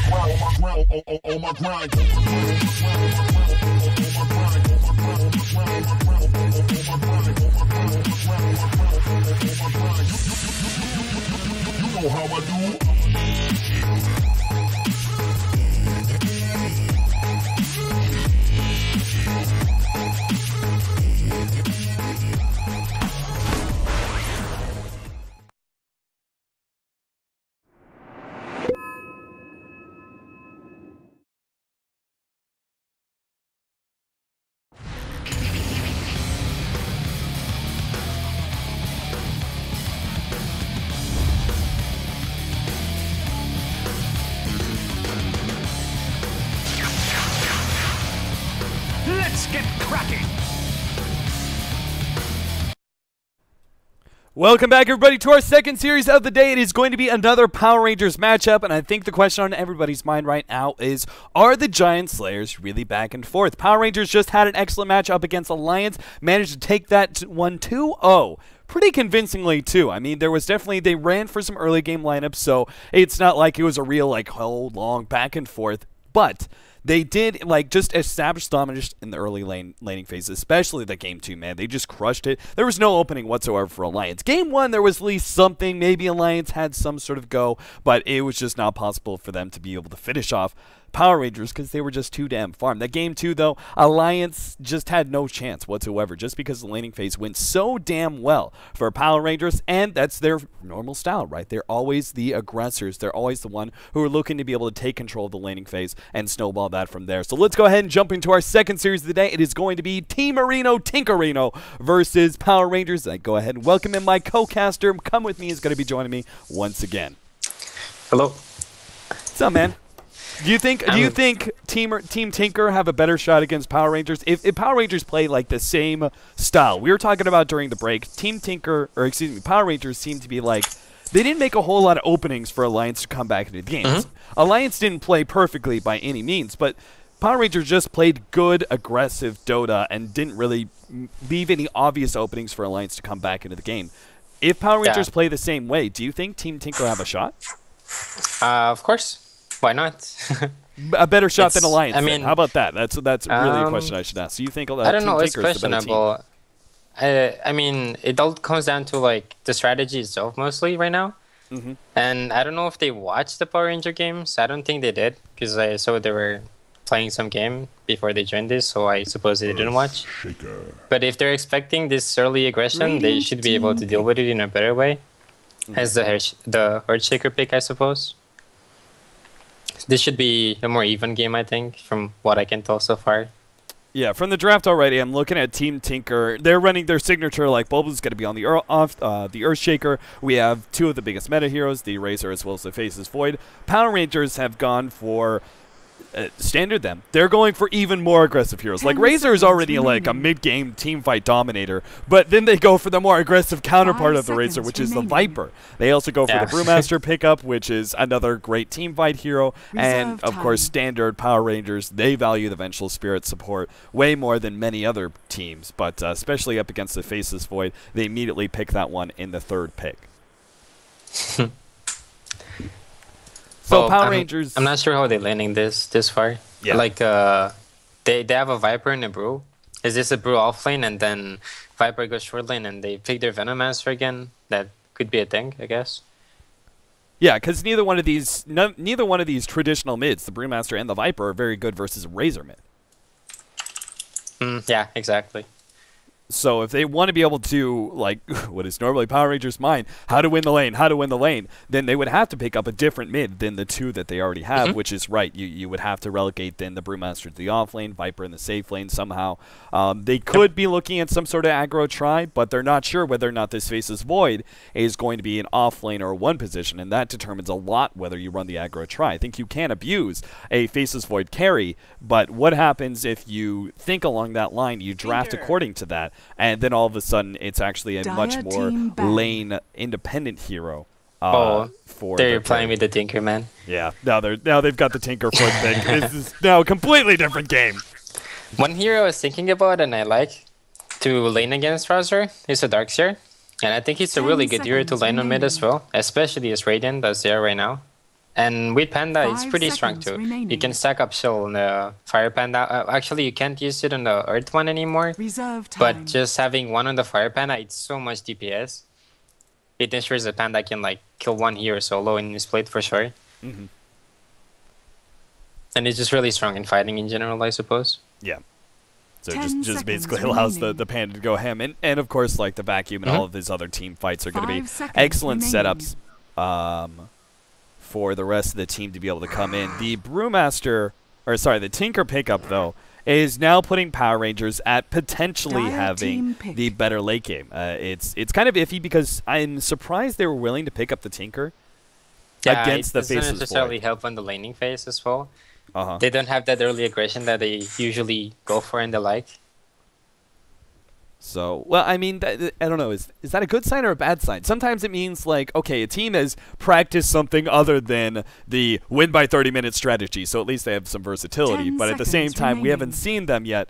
You know how I do. Let's get cracking! Welcome back, everybody, to our second series of the day. It is going to be another Power Rangers matchup, and I think the question on everybody's mind right now is, are the Giant Slayers really back and forth? Power Rangers just had an excellent match up against Alliance, managed to take that one 2-0. Pretty convincingly, too. I mean, there was definitely, they ran for some early game lineups, so it's not like it was a real, like, whole long back and forth, but they did, like, just establish dominance in the early laning phases, especially the Game 2, man. They just crushed it. There was no opening whatsoever for Alliance. Game 1, there was at least something. Maybe Alliance had some sort of go, but it was just not possible for them to be able to finish off Power Rangers because they were just too damn farmed. That Game 2, though, Alliance just had no chance whatsoever just because the laning phase went so damn well for Power Rangers, and that's their normal style, right? They're always the aggressors. They're always the one who are looking to be able to take control of the laning phase and snowball that from there. So let's go ahead and jump into our second series of the day. It is going to be Team Marino Tinkerino versus Power Rangers. I go ahead and welcome in my co-caster. Come with me is going to be joining me once again. Hello. What's up, man? Do you think Team Tinker have a better shot against Power Rangers? If Power Rangers play like the same style, we were talking about during the break, Power Rangers seem to be like, they didn't make a whole lot of openings for Alliance to come back into the games. Alliance didn't play perfectly by any means, but Power Rangers just played good, aggressive Dota and didn't really leave any obvious openings for Alliance to come back into the game. If Power Rangers play the same way, do you think Team Tinker have a shot? Of course. Why not? A better shot than Alliance. I mean, how about that? That's really a question I should ask. So you think I don't know. Team It's Tinker is the better questionable. I mean, it all comes down to like the strategy itself mostly right now. And I don't know if they watched the Power Ranger games. I don't think they did because I saw they were playing some game before they joined this, so I suppose they didn't watch. But if they're expecting this early aggression, they should be able to deal with it in a better way. As the Earthshaker pick, I suppose. This should be a more even game, I think, from what I can tell so far. Yeah, from the draft already, I'm looking at Team Tinker. They're running their signature, like Bulba's going to be on the Earthshaker. We have two of the biggest meta heroes, the Razor as well as the Faceless Void. Power Rangers have gone for standard them. They're going for even more aggressive heroes. Like Razor is already like a mid-game team fight dominator, but then they go for the more aggressive counterpart of the Razor, which is the Viper. They also go for the Brewmaster pickup, which is another great team fight hero. And of course, standard Power Rangers, they value the Vengeful Spirit support way more than many other teams, but especially up against the Faceless Void, they immediately pick that one in the third pick. So Power Rangers. I'm not sure how they're landing this far. Yeah. Like they have a Viper and a Brew. Is this a Brew off lane and then Viper goes short lane and they pick their Venomaster again? That could be a thing, I guess. Yeah, because neither one of these traditional mids, the Brewmaster and the Viper, are very good versus a Razor mid. Yeah, exactly. So if they want to be able to, like, what is normally Power Rangers' mind, how to win the lane, then they would have to pick up a different mid than the two that they already have, which is right. You would have to relegate then the Brewmaster to the off lane, Viper in the safe lane somehow. They could be looking at some sort of aggro try, but they're not sure whether or not this Faceless Void is going to be an off lane or a one position, and that determines a lot whether you run the aggro try. I think you can abuse a Faceless Void carry, but what happens if you think along that line, you draft according to that, and then all of a sudden it's actually a much more lane independent hero. For they're playing with the Tinker, man. Yeah, now they've got the Tinker foot thing. This is now a completely different game. One hero I was thinking about and I like to lane against Razor is a Darkseer, and I think he's a really good hero to lane on mid as well, especially as Radiant as they are right now. And with Panda, it's 5 pretty strong seconds too. You remaining. can stack up shield on the Fire Panda. Actually, you can't use it on the Earth one anymore. Reserve But time. just having one on the Fire Panda, it's so much DPS. It ensures the Panda can like kill one hero solo in his plate for sure. Mm-hmm. And it's just really strong in fighting in general, I suppose. Yeah. So 10 just basically seconds allows the remaining. Panda to go ham. And of course, like the Vacuum and Mhm. all of his other team fights are going to be 5 seconds excellent remaining. setups for the rest of the team to be able to come in. The Brewmaster, or sorry, the Tinker pickup, though, is now putting Power Rangers at potentially Dire having team pick. the better late game. It's kind of iffy because I'm surprised they were willing to pick up the Tinker against the it doesn't Faceless necessarily Void. help on the laning phase as well. Uh-huh. They don't have that early aggression that they usually go for and the like. So, well, I mean, I don't know. Is that a good sign or a bad sign? Sometimes it means, like, okay, a team has practiced something other than the win by 30-minute strategy, so at least they have some versatility. 10 But at the same seconds time, we haven't remaining. seen them yet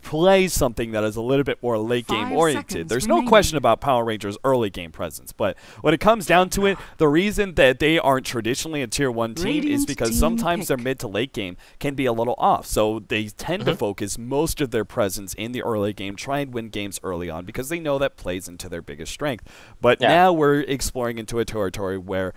play something that is a little bit more late-game 5 oriented. seconds There's no remaining. question about Power Rangers' early game presence, but when it comes down to it, the reason that they aren't traditionally a Tier 1 team is Radiant because team sometimes their pick. mid to late game can be a little off. So they tend to focus most of their presence in the early game, try and win games early on because they know that plays into their biggest strength. But Yeah. now we're exploring into a territory where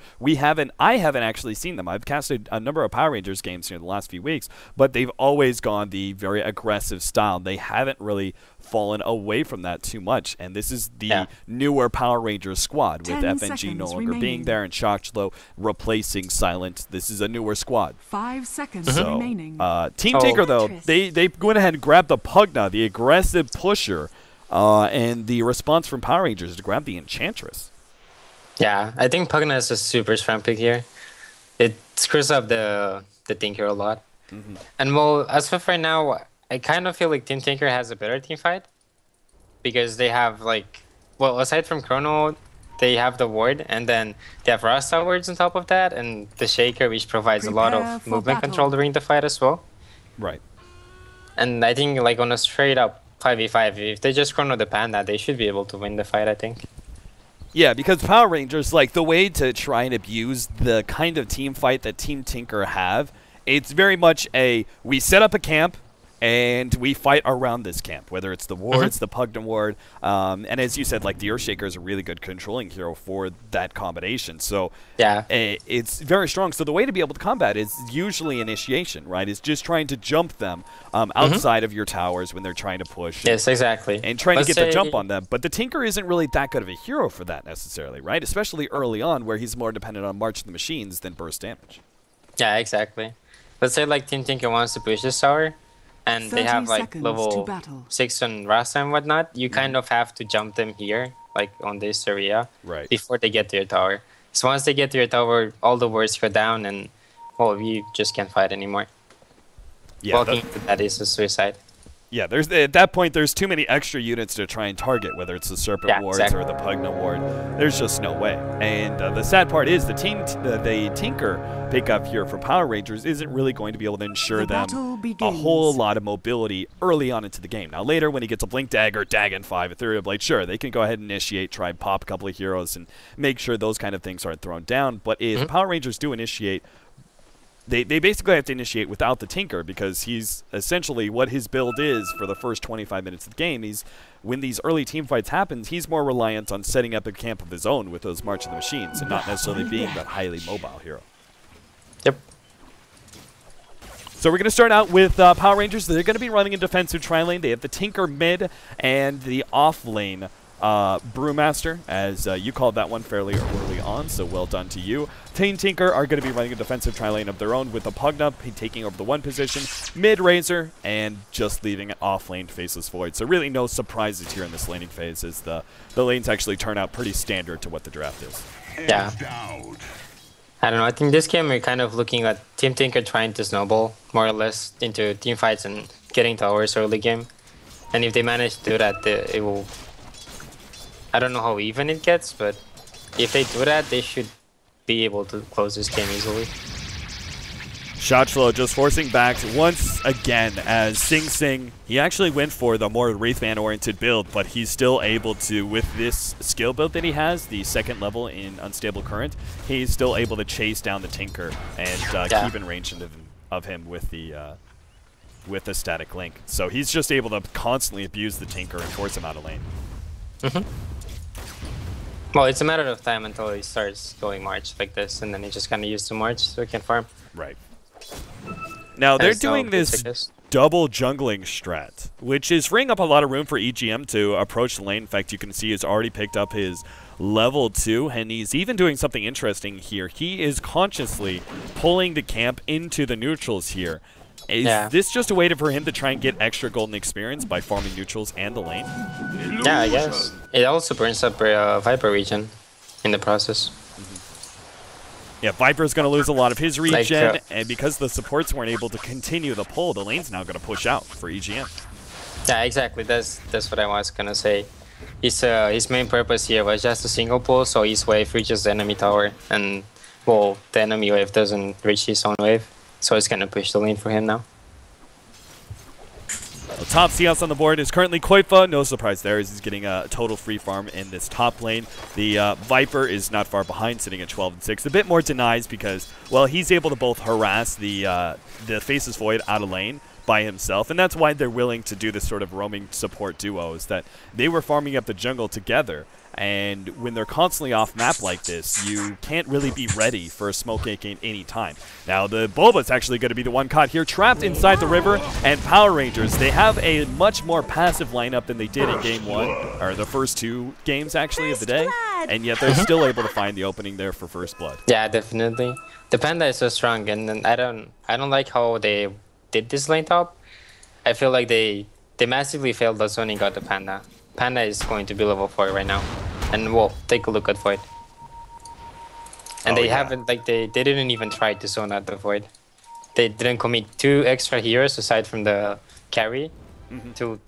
I haven't actually seen them. I've casted a number of Power Rangers games here in the last few weeks, but they've always gone the very aggressive style. They haven't really fallen away from that too much. And this is the newer Power Rangers squad with 10 FNG no seconds longer being remaining. there and Shockchlow replacing Silent. This is a newer squad. 5 seconds So, remaining. Team Oh. Tinker, though, Tetris. they went ahead and grabbed the Pugna, the aggressive pusher, and the response from Power Rangers is to grab the Enchantress. Yeah, I think Pugna is a super strong pick here. It screws up the Tinker a lot. And well, as of right now, I kind of feel like Team Tinker has a better team fight because they have like, well, aside from Chrono, they have the ward, and then they have Rasta wards on top of that, and the Shaker, which provides a lot Prepare of for movement battle. control during the fight as well. Right. And I think like on a straight up 5v5, if they just Chrono the Panda, they should be able to win the fight, I think. Yeah, because Power Rangers, like, the way to try and abuse the kind of team fight that Team Tinker have, it's very much we set up a camp, and we fight around this camp, whether it's the wards, the Pugna ward, and as you said, like, the Earthshaker is a really good controlling hero for that combination. So Yeah. it's very strong. So the way to be able to combat is usually initiation, right? It's just trying to jump them outside of your towers when they're trying to push. Yes, exactly. And trying to Let's get the say- jump on them. But the Tinker isn't really that good of a hero for that necessarily, right? Especially early on where he's more dependent on March of the Machines than burst damage. Yeah, exactly. Let's say like Team Tinker wants to push this tower, and they 30 have like seconds level to battle. 6 on Rasta and whatnot. You kind of have to jump them here, like on this area, Right. before they get to your tower. So once they get to your tower, all the wards go down, and well, you just can't fight anymore. Yeah, Walking into that is a suicide. yeah. There's at that point there's too many extra units to try and target, whether it's the Serpent Yeah, wards exactly. or the Pugna ward. There's just no way. And the sad part is the Tinker pickup here for Power Rangers isn't really going to be able to ensure The them battle a begins. whole lot of mobility early on into the game. Now later when he gets a Blink Dagger, Dagon 5, Ethereal Blade, sure, they can go ahead and initiate, try and pop a couple of heroes and make sure those kind of things aren't thrown down. But if Power Rangers do initiate, they basically have to initiate without the Tinker because he's essentially what his build is for the first 25 minutes of the game. When these early team fights happen, he's more reliant on setting up a camp of his own with those March of the Machines and not necessarily being that highly mobile hero. Yep. So we're going to start out with Power Rangers. They're going to be running a defensive tri-lane. They have the Tinker mid and the off lane Brewmaster, as you called that one fairly early on, so well done to you. Team Tinker are going to be running a defensive tri-lane of their own with the Pugna taking over the one position, mid Razor, and just leaving off lane Faceless Void. So really no surprises here in this laning phase as the lanes actually turn out pretty standard to what the draft is. Yeah. Down. I don't know. I think this game we're kind of looking at Team Tinker trying to snowball more or less into team fights and getting towers early game. And if they manage to do that, it will. I don't know how even it gets, but if they do that, they should be able to close this game easily. Shot flow just forcing back once again as Sing Sing, he actually went for the more Wraithman-oriented build, but he's still able to, with this skill build that he has, the second level in Unstable Current, he's still able to chase down the Tinker and keep in range of him with the static link. So he's just able to constantly abuse the Tinker and force him out of lane. Well, it's a matter of time until he starts going March like this, and then he just kind of used to March so he can farm. Right. Now, they're doing this double jungling strat, which is freeing up a lot of room for EGM to approach the lane. In fact, you can see he's already picked up his level 2, and he's even doing something interesting here. He is consciously pulling the camp into the neutrals here. Is this just a way for him to try and get extra golden experience by farming neutrals and the lane? Yeah, I guess. It also burns up Viper region in the process. Yeah, Viper's going to lose a lot of his regen, and because the supports weren't able to continue the pull, the lane's now going to push out for EGM. Yeah, exactly. That's what I was going to say. His main purpose here was just a single pull, so his wave reaches the enemy tower, and, well, the enemy wave doesn't reach his own wave, so it's going to push the lane for him now. The top CS on the board is currently Koifa. No surprise there, as he's getting a total free farm in this top lane. The Viper is not far behind, sitting at 12 and 6. A bit more denies because, well, he's able to both harass the Faceless Void out of lane by himself, and that's why they're willing to do this sort of roaming support duo, is that they were farming up the jungle together. And when they're constantly off map like this, you can't really be ready for a smoke gank at any time. Now, the Bulba's actually going to be the one caught here, trapped inside the river, and Power Rangers, they have a much more passive lineup than they did in Game 1, or the first 2 games, actually, of the day, and yet they're still able to find the opening there for First Blood. Yeah, definitely. The Panda is so strong, and I don't like how they did this lane top. I feel like they massively failed us when he got the Panda. Panda is going to be level 4 right now. And well, take a look at Void. And they haven't, like, they didn't even try to zone out the Void. They didn't commit 2 extra heroes aside from the carry to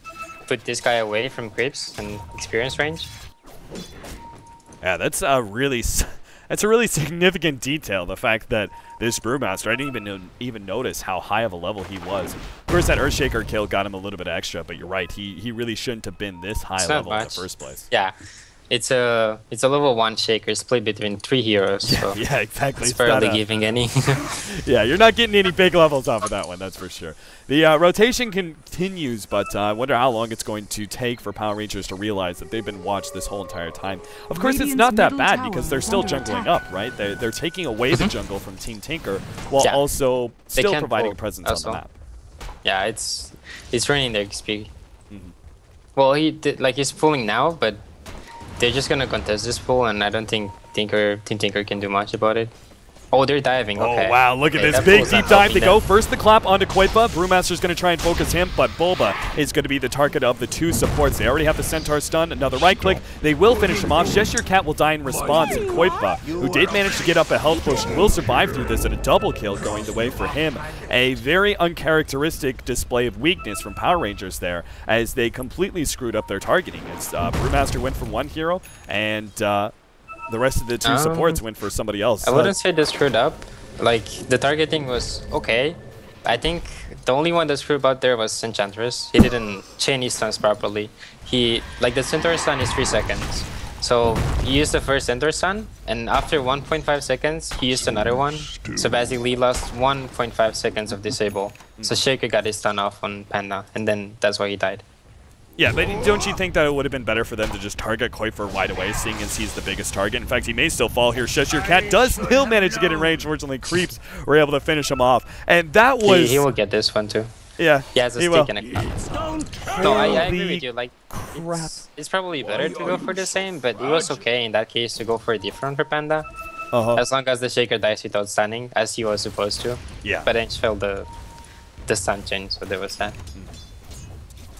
put this guy away from creeps and experience range. Yeah, that's a really significant detail, the fact that this Brewmaster, I didn't even notice how high of a level he was. Of course, that Earthshaker kill got him a little bit extra, but you're right, he really shouldn't have been this high level in the first place. Yeah. It's a level 1 shaker split between 3 heroes. So yeah, exactly. It's barely giving any. Yeah, you're not getting any big levels off of that one, that's for sure. The rotation continues, but I wonder how long it's going to take for Power Rangers to realize that they've been watched this whole entire time. Of course, it's not that bad because they're still jungling up, right? They're taking away the jungle from Team Tinker while also still providing a presence on the map. Yeah, it's running their XP. Well, he's pulling now, but they're just gonna contest this pool, and I don't think Team Tinker can do much about it. Oh, they're diving. Okay. Oh, wow. Look at this big deep dive to go. First the clap onto Koipa. Brewmaster's going to try and focus him, but Bulba is going to be the target of the 2 supports. They already have the Centaur stun. Another right click. They will finish him off. Gesture Cat will die in response, and Koipa, who did manage to get up a health potion, will survive through this, and a double kill going the way for him. A very uncharacteristic display of weakness from Power Rangers there, as they completely screwed up their targeting. As Brewmaster went for 1 hero, and the rest of the 2 supports went for somebody else. I wouldn't say they screwed up. Like, the targeting was okay. I think the only one that screwed up there was Enchantress. He didn't chain his stuns properly. The Centaur stun is 3 seconds. So he used the first Centaur stun, and after 1.5 seconds, he used another one. So basically, he lost 1.5 seconds of disable. So Shaker got his stun off on Panda, and then that's why he died. Yeah, but don't you think that it would have been better for them to just target Koifer right away, seeing as he's the biggest target? In fact, he may still fall here. Gesture Cat does still manage to get in range. Fortunately, Creeps were able to finish him off. And that was... He will get this one, too. Yeah, he has a stick and a cup. No, I agree with you. Like, it's probably better to go for the same, but it was okay in that case to go for a different for Panda. As long as the Shaker dies without stunning, as he was supposed to. Yeah. But then he failed the stun chain, so there was that.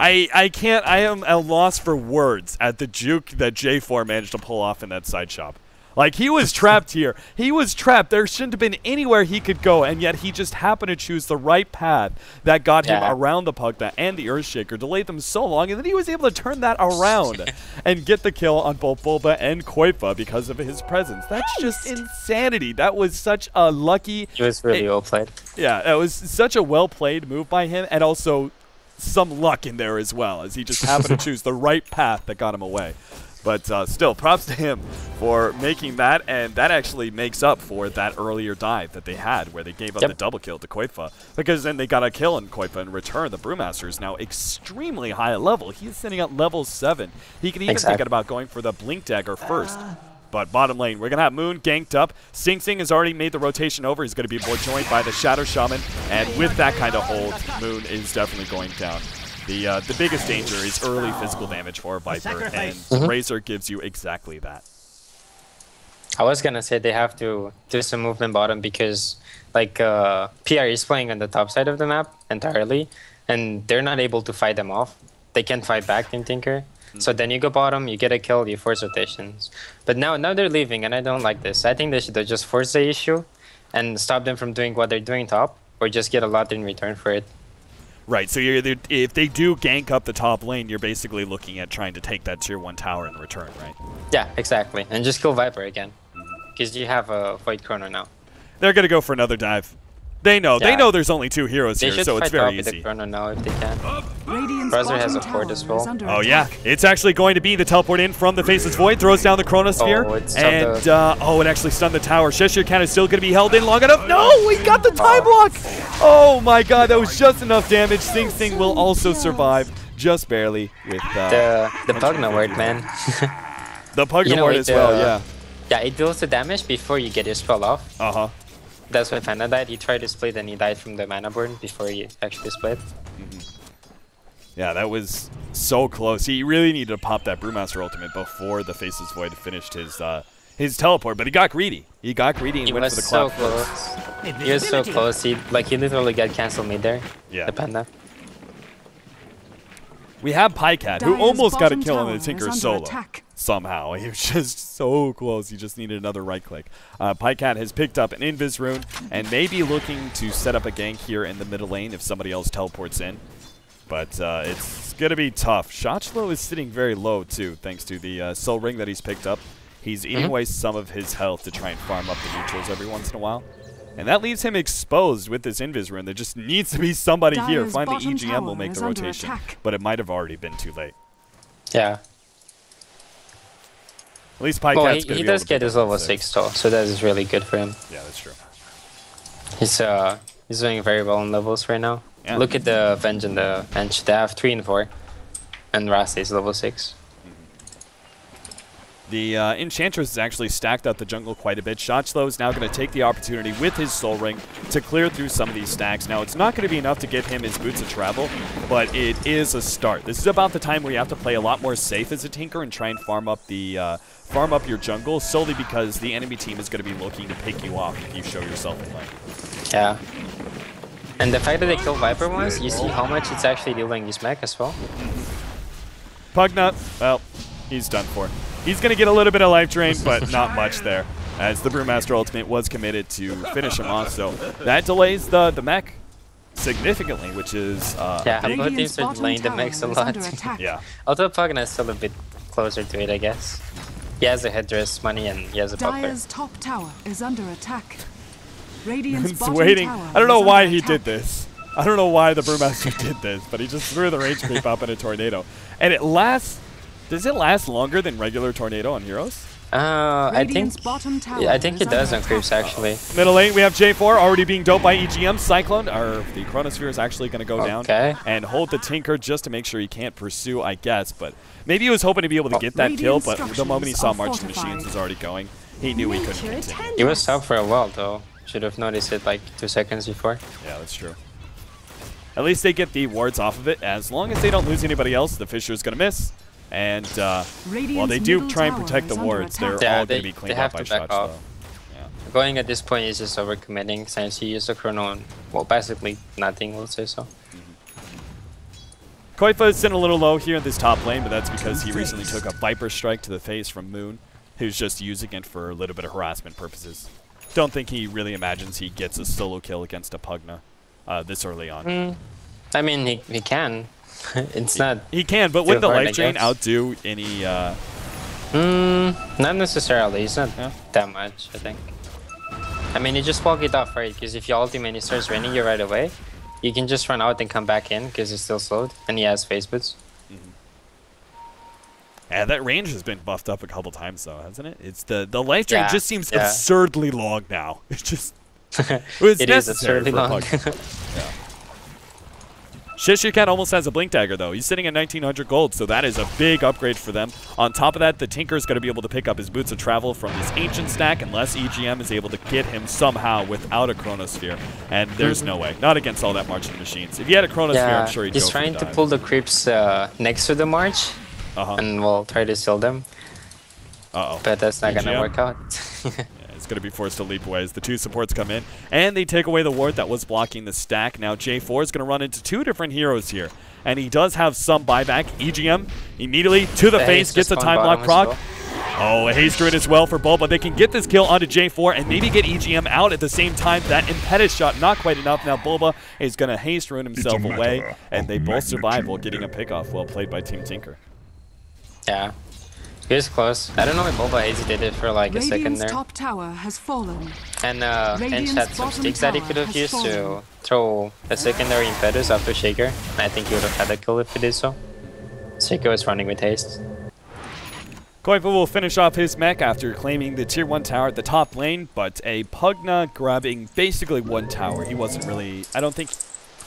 I can't, I am at a loss for words at the juke that J4 managed to pull off in that side shop. Like, he was trapped here. He was trapped. There shouldn't have been anywhere he could go, and yet he just happened to choose the right path that got him around the Pugna and the Earthshaker, delayed them so long, and then he was able to turn that around and get the kill on both Bulba and Koifa because of his presence. That's just insanity. That was such a lucky... It was really well played. Yeah, it was such a well-played move by him, and also some luck in there as well, as he just happened to choose the right path that got him away. But still, props to him for making that, and that actually makes up for that earlier dive that they had where they gave up the double kill to Koifa, because then they got a kill on Koifa in return. The Brewmaster is now extremely high level. He is sitting at level 7. He can even think about going for the Blink Dagger first. But bottom lane, we're going to have Moon ganked up. Sing Sing has already made the rotation over. He's going to be joined by the Shadow Shaman, and with that kind of hold, Moon is definitely going down. The biggest danger is early physical damage for Viper, and Razor gives you exactly that. I was gonna say they have to do some movement bottom because, like, PR is playing on the top side of the map entirely, and they're not able to fight them off. They can't fight back Team Tinker. So then you go bottom, you get a kill, you force rotations. But now they're leaving, and I don't like this. I think they should just force the issue and stop them from doing what they're doing top, or just get a lot in return for it. Right, so if they do gank up the top lane, you're basically looking at trying to take that tier 1 tower in return, right? Yeah, exactly. And just kill Viper again. Because you have a Void Chrono now. They're going to go for another dive. They know. They know there's only 2 heroes here, so it's very easy. The Chrono now if they can. Brother has a fort as well. Oh, yeah. It's actually going to be the teleport in from the Faceless Void. Throws down the Chronosphere. And, it actually stunned the tower. Cheshire Cat is still going to be held in long enough. No, we got the time block. Oh, my God. That was just enough damage. Sing Sing will also survive just barely with... the Pugna ward, man. The Pugna ward as well, yeah. Yeah, it deals the damage before you get your spell off. Uh-huh. That's why Panda died. He tried to split and he died from the mana burn before he actually split. Yeah, that was so close. He really needed to pop that Brewmaster ultimate before the Faceless Void finished his teleport, but he got greedy. He got greedy and went for the clock first. He was so close. He literally got cancelled mid there. Yeah. The Panda. We have Pycat, who almost got a kill on the Tinker solo. Somehow. He was just so close. He just needed another right click. Pycat has picked up an Invis rune and may be looking to set up a gank here in the middle lane if somebody else teleports in. But it's going to be tough. Shotchlo is sitting very low, too, thanks to the soul ring that he's picked up. He's eating away some of his health to try and farm up the neutrals every once in a while. And that leaves him exposed with this Invis rune. There just needs to be somebody here. Finally, EGM will make the rotation, but it might have already been too late. Yeah. At least Pycat's going to be he does get his level 6 though, so that is really good for him. Yeah, that's true. He's doing very well in levels right now. Yeah. Look at the Venge and the bench. They have 3 and 4, and Rasta is level 6. The Enchantress has actually stacked up the jungle quite a bit. Shotchlo is now going to take the opportunity with his Soul Ring to clear through some of these stacks. Now, it's not going to be enough to get him his boots of travel, but it is a start. This is about the time where you have to play a lot more safe as a Tinker and try and farm up your jungle, solely because the enemy team is going to be looking to pick you off if you show yourself in lane. Yeah. And the fact that they kill Viper once, you see how much it's actually dealing his mech as well. Pugnut, well, he's done for. He's going to get a little bit of life drain, but not much there, as the Brewmaster ultimate was committed to finish him off. So that delays the mech significantly, which is yeah, both teams are delaying the mechs a lot. Yeah. Although Pugna is still a bit closer to it, I guess. He has a headdress, money, and he has a buckler. Dire's top tower is under attack. Radiant's bottom waiting. I don't know why he did this. I don't know why the Brewmaster did this, but he just threw the range creep up in a tornado. And it lasts... Does it last longer than regular tornado on heroes? I think it does on creeps actually. Middle lane, we have J4 already being doped by EGM. Cyclone, or the Chronosphere is actually going to go down and hold the Tinker just to make sure he can't pursue, I guess. But maybe he was hoping to be able to get that kill, but the moment he saw March of the Machines was already going, he knew he couldn't continue. He was top for a while though. Should have noticed it like 2 seconds before. Yeah, that's true. At least they get the wards off of it. As long as they don't lose anybody else, the Fisher is going to miss. And while they do try and protect the wards, they're all going to be cleaned up by Shotchlo. Yeah. Going at this point is just overcommitting since he used a chrono on, well, basically nothing, we'll say so. Koifa is sitting a little low here in this top lane, but that's because he recently took a Viper Strike to the face from Moon. who's just using it for a little bit of harassment purposes. Don't think he really imagines he gets a solo kill against a Pugna this early on. I mean, he can. It's not. He can, but would the hard, life drain outdo any? Not necessarily. It's not that much, I think. I mean, you just walk it off, right? Because if your ultimate starts raining you right away, you can just run out and come back in because it's still slowed, and he has face boots. Yeah, that range has been buffed up a couple times though, hasn't it? It's the life drain just seems Yeah. absurdly long now. It's just It is absurdly long. Shishirkat almost has a blink dagger though. He's sitting at 1900 gold, so that is a big upgrade for them. On top of that, the Tinker's going to be able to pick up his boots of travel from this ancient stack unless EGM is able to get him somehow without a chronosphere. And there's no way. Not against all that marching machines. If he had a chronosphere, I'm sure he'd he's go for trying the to dive. pull the creeps next to the march, and we'll try to steal them. But that's not going to work out. It's going to be forced to leap away as the two supports come in, and they take away the ward that was blocking the stack. Now J4 is going to run into two different heroes here, and he does have some buyback. EGM immediately to the face, gets a time block proc. Oh, a haste druid as well for Bulba. They can get this kill onto J4 and maybe get EGM out at the same time. That impetus shot, not quite enough. Now Bulba is going to haste ruin himself away, and they both survive while getting a pickoff. Well played by Team Tinker. Yeah. He was close. I don't know if Bulba hesitated for like a second there. Top tower has fallen. And Ench had some sticks that he could have used to throw a secondary impetus after Shaker. And I think he would have had a kill if he did so. Shaker was running with haste. Koifa will finish off his mech after claiming the tier 1 tower at the top lane, but a Pugna grabbing basically one tower. He wasn't really, I don't think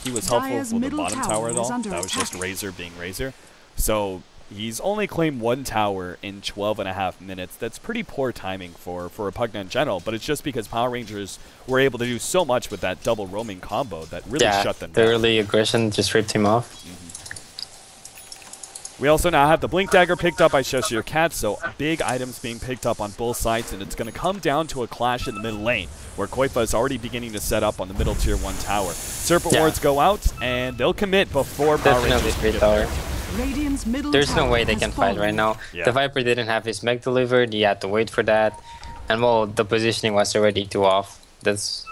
he was helpful with the bottom tower at all. That was just Razor being Razor. So he's only claimed one tower in 12.5 minutes. That's pretty poor timing for a Pugna in general, but it's just because Power Rangers were able to do so much with that double roaming combo that really shut them down. The early aggression just ripped him off. We also now have the Blink Dagger picked up by Shishirkat, so big items being picked up on both sides, and it's going to come down to a clash in the middle lane, where Koifa is already beginning to set up on the middle tier 1 tower. Serpent Wards go out, and they'll commit before Power Rangers can get there. There's no way they can fight right now. The Viper didn't have his mech delivered, he had to wait for that, and well, the positioning was already too off. There's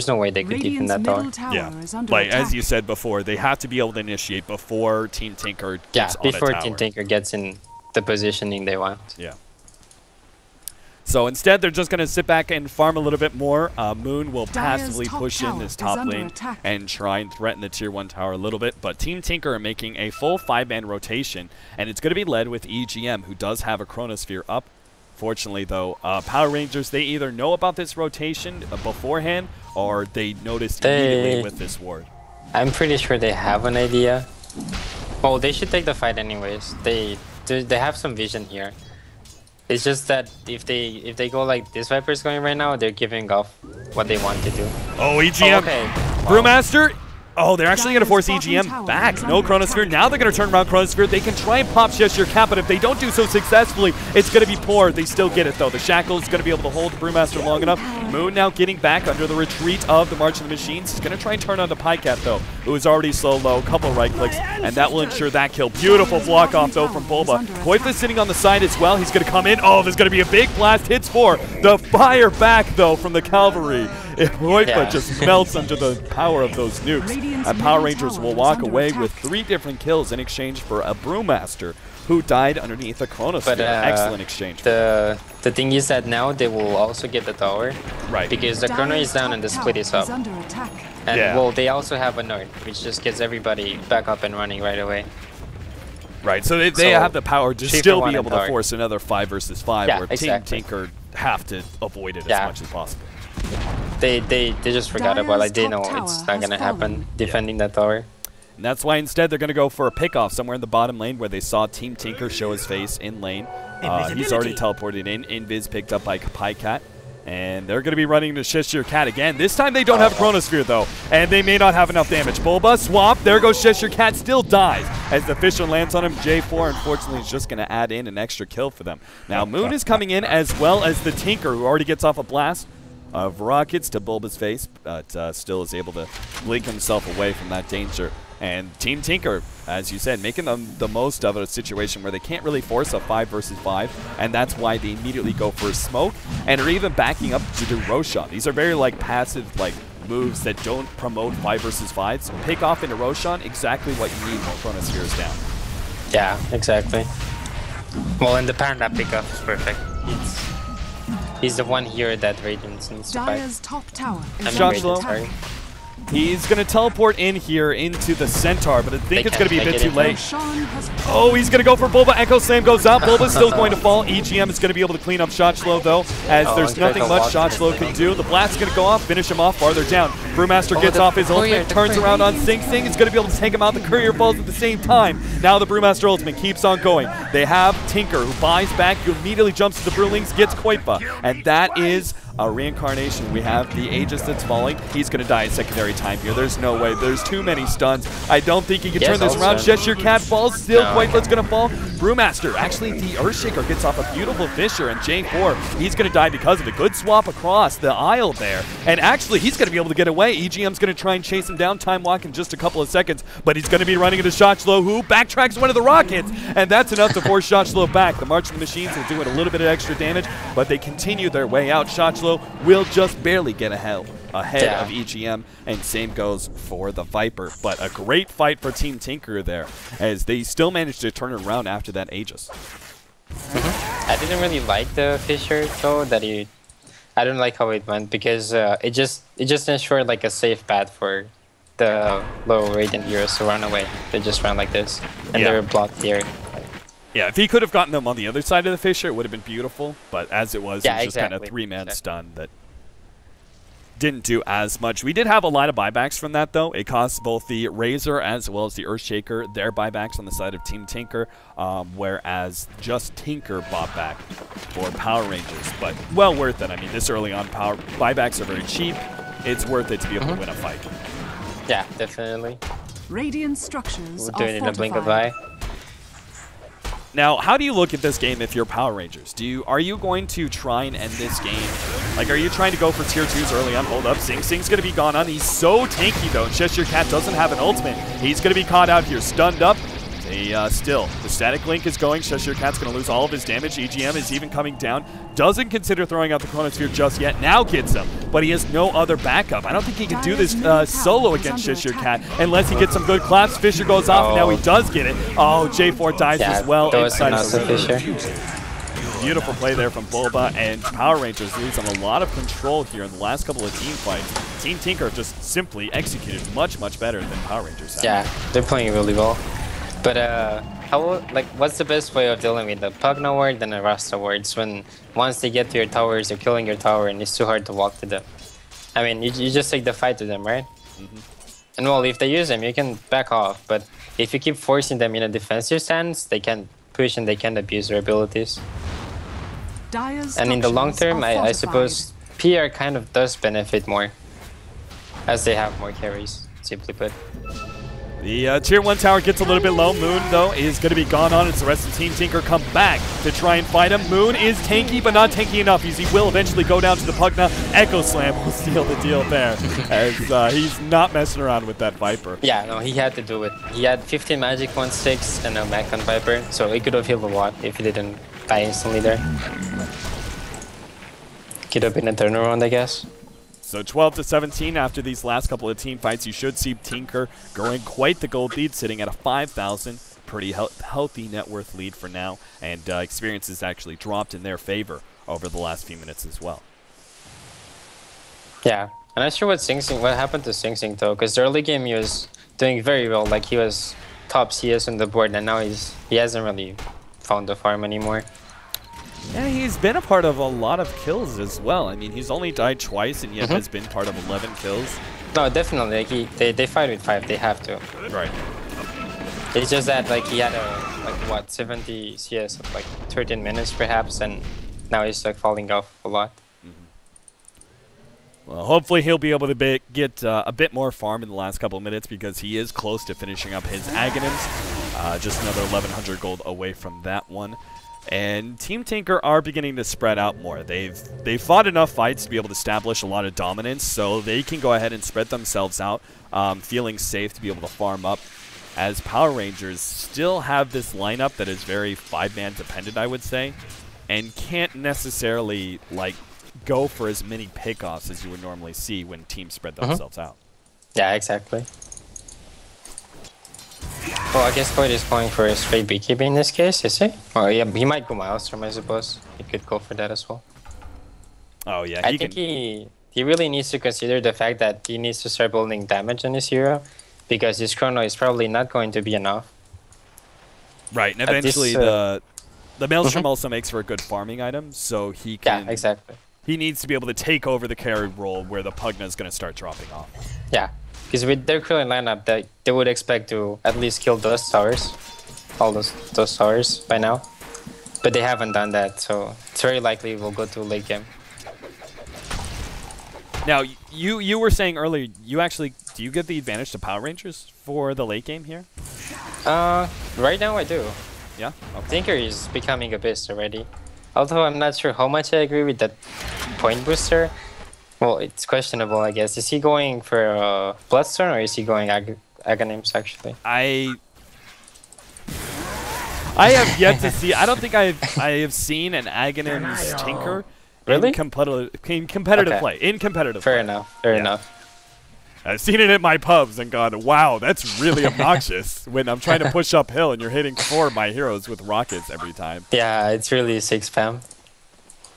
no way they could defend that tower. Yeah, like as you said before, they have to be able to initiate before Team Tinker gets on a tower. Before Team Tinker gets in the positioning they want. Yeah. So instead, they're just going to sit back and farm a little bit more. Moon will passively push in this top lane and try and threaten the tier 1 tower a little bit. But Team Tinker are making a full 5-man rotation, and it's going to be led with EGM, who does have a Chronosphere up. Fortunately, though, Power Rangers, they either know about this rotation beforehand, or they noticed immediately with this ward. I'm pretty sure they have an idea. Well, they should take the fight anyways. They have some vision here. It's just that if they go like this Viper's going right now, they're giving off what they want to do. Oh, EGM. Oh, okay. Brewmaster. Oh, they're actually going to force EGM back. No Chronosphere. Now they're going to turn around Chronosphere. They can try and pop Shishirkat, but if they don't do so successfully, it's going to be poor. They still get it, though. The Shackle is going to be able to hold Brewmaster long enough. Moon now getting back under the retreat of the March of the Machines. He's going to try and turn on the Pycat, though, who is already so low. Couple right clicks, and that will ensure that kill. Beautiful block off, though, from Bulba. Koifa's sitting on the side as well. He's going to come in. Oh, there's going to be a big blast. Hits 4. The fire back, though, from the Cavalry. Koifa just melts under the power of those nukes. And Power Rangers will walk away with 3 different kills in exchange for a Brewmaster who died underneath a Chronosphere. But, excellent exchange. The thing is that now they will also get the tower. Right. Because the Chrono is down and the split is up. And well, they also have a nerd, which just gets everybody back up and running right away. Right, so they have the power to still be able to force another 5 versus 5, where Team Tinker have to avoid it as much as possible. They just forgot about it. Like, they know it's not gonna happen defending that tower. And that's why instead they're gonna go for a pickoff somewhere in the bottom lane where they saw Team Tinker show his face in lane. He's already teleported in. Invis picked up by Pycat. And they're going to be running to Shishirkat again. This time they don't have a Chronosphere, though, and they may not have enough damage. Bulba, swap. There goes Shishirkat. Still dies as the Fisher lands on him. J4, unfortunately, is just going to add in an extra kill for them. Now, Moon is coming in as well as the Tinker, who already gets off a blast of rockets to Bulba's face, but still is able to blink himself away from that danger. And Team Tinker, as you said, making the most of a situation where they can't really force a 5 versus 5, and that's why they immediately go for a smoke and are even backing up to do Roshan. These are very like passive like moves that don't promote 5 versus 5s. So pick off into Roshan, exactly what you need when Chronosphere is down. Yeah, exactly. Well, in the Panda pickup is perfect. He's the one here that Radiant needs to fight. Dire's top tower is I'm Shot under slow. attack. He's going to teleport in here into the Centaur, but I think it's going to be a bit too late. Roshan has Oh, he's going to go for Bulba. Echo Slam goes out. Bulba's still going to fall. EGM is going to be able to clean up Shot Slow, though, as there's nothing much Shot Slow can do. The blast is going to go off, finish him off farther down. Brewmaster gets off his ultimate, turns around on Sing Sing. Is going to be able to take him out. The courier falls at the same time. Now the Brewmaster ultimate keeps on going. They have Tinker, who buys back, who immediately jumps to the Brewlings, gets Koipa, and that is a reincarnation. We have the Aegis that's falling. He's going to die at secondary time here. There's no way. There's too many stuns. I don't think he can turn this around. Cheshire Cat falls. Still, Koipa's going to fall. Brewmaster, actually, the Earthshaker gets off a beautiful Fissure, and J4, he's going to die because of it. Good swap across the aisle there. And actually, he's going to be able to get away. EGM's going to try and chase him down. Time walk in just a couple of seconds, but he's going to be running into Shotchlow, who backtracks one of the rockets, and that's enough to force Shotchlow back. The March of the Machines are doing a little bit of extra damage, but they continue their way out. Shotchlow will just barely get ahead of EGM, and same goes for the Viper. But a great fight for Team Tinker there, as they still managed to turn it around after that Aegis. I didn't really like the Fissure though. I don't like how it went because it just ensured like a safe path for the low Radiant heroes to run away. They just ran like this, and they were blocked here. Yeah, if he could have gotten them on the other side of the Fissure, it would have been beautiful. But as it was, it was just kind of three-man stun that didn't do as much. We did have a lot of buybacks from that, though. It cost both the Razor as well as the Earthshaker their buybacks on the side of Team Tinker, whereas just Tinker bought back for Power Rangers. But well worth it. I mean, this early on, buybacks are very cheap. It's worth it to be able to win a fight. Yeah, definitely. Radiant structures We're doing it in a blink of fortified. an eye. Now, how do you look at this game if you're Power Rangers? Are you going to try and end this game? Like, are you trying to go for tier 2s early on? Hold up, Sing Sing's going to be gone on. He's so tanky, though. Cheshire Cat doesn't have an ultimate. He's going to be caught out here, stunned up. Still, the static link is going. Cheshire Cat's going to lose all of his damage. EGM is even coming down. Doesn't consider throwing out the Chronosphere just yet. Now gets him, but he has no other backup. I don't think he can do this solo against Cheshire Cat unless he gets some good claps. Fissure goes off, and now he does get it. Oh, J4 dies as well inside of the Fissure. Beautiful play there from Bulba, and Power Rangers losing a lot of control here in the last couple of team fights. Team Tinker just simply executed much, much better than Power Rangers have. Yeah, they're playing really well. But what's the best way of dealing with the Pugna ward and the Rasta wards when once they get to your towers, they're killing your tower and it's too hard to walk to them? I mean, you just take the fight to them, right? And well, if they use them, you can back off. But if you keep forcing them in a defensive stance, they can push and they can abuse their abilities. And in the long term, I suppose PR kind of does benefit more as they have more carries, simply put. The tier 1 tower gets a little bit low. Moon, though, is going to be gone on. It's the rest of Team Tinker come back to try and fight him. Moon is tanky, but not tanky enough. He will eventually go down to the Pugna. Echo Slam will seal the deal there, as he's not messing around with that Viper. Yeah, no, he had to do it. He had 15 magic, 1/6, and a mech on Viper, so he could have healed a lot if he didn't die instantly there. Could have been a turnaround, I guess. So 12 to 17 after these last couple of team fights. You should see Tinker growing quite the gold lead, sitting at a 5,000. Pretty healthy net worth lead for now, and experience has actually dropped in their favor over the last few minutes as well. Yeah, I'm not sure what happened to Sing Sing though, because the early game he was doing very well, like he was top CS on the board, and now he hasn't really found the farm anymore. Yeah, he's been a part of a lot of kills as well. I mean, he's only died twice and yet has been part of 11 kills. No, definitely. Like they fight with 5. They have to. Right. It's just that like he had a 70 CS of like 13 minutes perhaps, and now he's like falling off a lot. Well, hopefully he'll be able to get a bit more farm in the last couple of minutes, because he is close to finishing up his Aghanims. Just another 1,100 gold away from that one. And Team Tinker are beginning to spread out more. They've fought enough fights to be able to establish a lot of dominance, so they can go ahead and spread themselves out, feeling safe to be able to farm up. As Power Rangers still have this lineup that is very 5-man dependent, I would say, and can't necessarily like go for as many pickoffs as you would normally see when teams spread themselves out. Yeah, exactly. Well, I guess Void is going for a straight BKB in this case, is he? Well, yeah, he might go Maelstrom, I suppose. He could go for that as well. Oh, yeah. I think he really needs to consider the fact that he needs to start building damage on his hero, because his chrono is probably not going to be enough. Right, and eventually the Maelstrom also makes for a good farming item, so he can... Yeah, exactly. He needs to be able to take over the carry role where the Pugna is going to start dropping off. Yeah, because with their current lineup, they would expect to at least kill those towers, all those towers by now. But they haven't done that, so it's very likely we'll go to a late game. Now, you were saying earlier, do you get the advantage to Power Rangers for the late game here? Right now I do. Yeah? Okay. Tinker is becoming a beast already. Although I'm not sure how much I agree with that point booster. Well, it's questionable, I guess. Is he going for Bloodstone or is he going Aghanims, actually? I have yet to see. I don't think I have seen an Aghanims Tinker really? in competitive play. In competitive Fair play. enough. Fair enough. I've seen it at my pubs and gone, wow, that's really obnoxious when I'm trying to push uphill and you're hitting 4 of my heroes with rockets every time. Yeah, it's really 6 spam.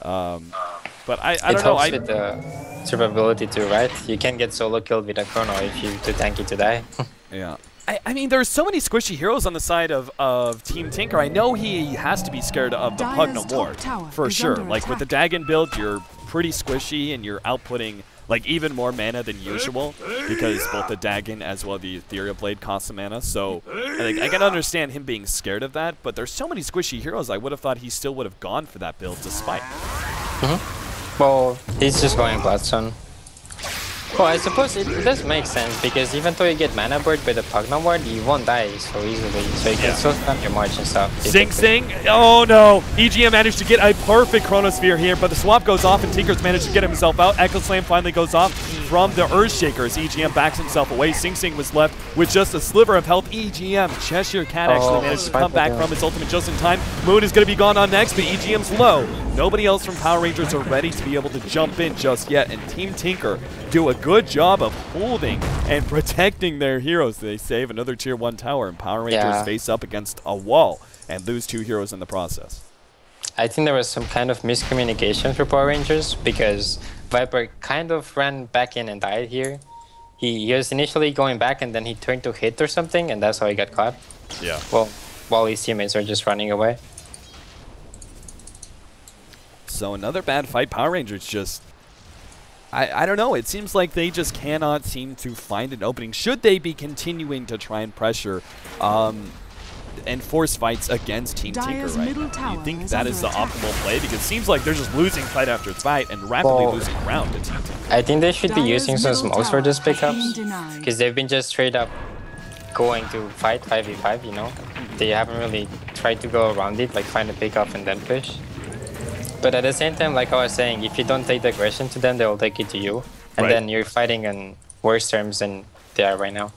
But I don't know. It helps with the survivability too, right? You can get solo killed with a chrono if you're too tanky to die. Yeah. I mean, there's so many squishy heroes on the side of Team Tinker. I know he has to be scared of the Pugna Ward, for sure. Like, with the Dagon build, you're pretty squishy and you're outputting like even more mana than usual because both the Dagon as well as the Ethereal Blade cost some mana. So I can understand him being scared of that, but there's so many squishy heroes. I would have thought he still would have gone for that build despite. Well, he's just going Bloodstone. Well, I suppose it does make sense because even though you get mana board by the Pugna Ward, you won't die so easily. So you can still stun your march and stuff. Sing! Oh no! EGM managed to get a perfect Chronosphere here, but the swap goes off and Tinker's managed to get himself out. Echo Slam finally goes off from the Earthshakers. EGM backs himself away. Sing was left with just a sliver of health. EGM, Cheshire Cat actually managed to come back from his ultimate just in time. Moon is going to be gone on next, but EGM's low. Nobody else from Power Rangers are ready to be able to jump in just yet, and Team Tinker do a good job of holding and protecting their heroes. They save another Tier 1 tower, and Power Rangers face up against a wall and lose 2 heroes in the process. I think there was some kind of miscommunication for Power Rangers because Viper kind of ran back in and died here. He was initially going back and then he turned to hit or something, and that's how he got caught. Yeah. Well, while his teammates are just running away. So another bad fight. Power Rangers just... I don't know. It seems like they just cannot seem to find an opening. Should they be continuing to try and pressure and force fights against Team Tinker right now? You think that is the optimal play? Because it seems like they're just losing fight after fight and rapidly losing ground to Team Tinker. I think they should be using some smokes for these pickups because they've been just straight up going to fight 5v5, you know? They haven't really tried to go around it, like find a pickup and then push. But at the same time, like I was saying, if you don't take the aggression to them, they will take it to you. And then you're fighting on worse terms than they are right now.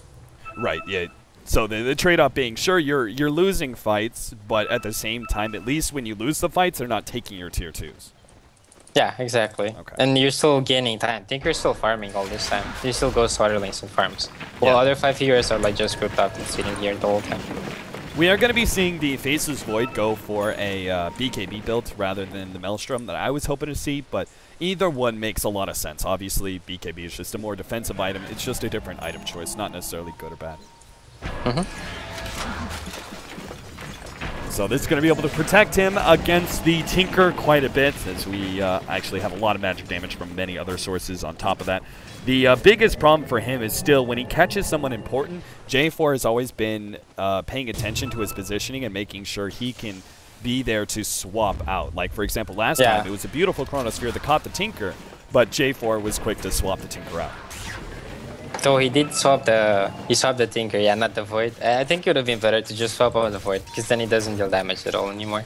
Right, yeah. So the trade-off being, sure, you're losing fights, but at the same time, at least when you lose the fights, they're not taking your Tier 2s. Yeah, exactly. Okay. And you're still gaining time. Tinker's still farming all this time. He still goes to other lanes and farms. While other 5 heroes are like just grouped up and sitting here the whole time. We are going to be seeing the Faceless Void go for a BKB build rather than the Maelstrom that I was hoping to see, but either one makes a lot of sense. Obviously, BKB is just a more defensive item. It's just a different item choice, not necessarily good or bad. So this is going to be able to protect him against the Tinker quite a bit, as we actually have a lot of magic damage from many other sources on top of that. The biggest problem for him is still when he catches someone important, J4 has always been paying attention to his positioning and making sure he can be there to swap out. Like, for example, last time, it was a beautiful Chronosphere that caught the Tinker, but J4 was quick to swap the Tinker out. So he did swap the Tinker, yeah, not the Void. I think it would have been better to just swap out the Void, because then he doesn't deal damage at all anymore.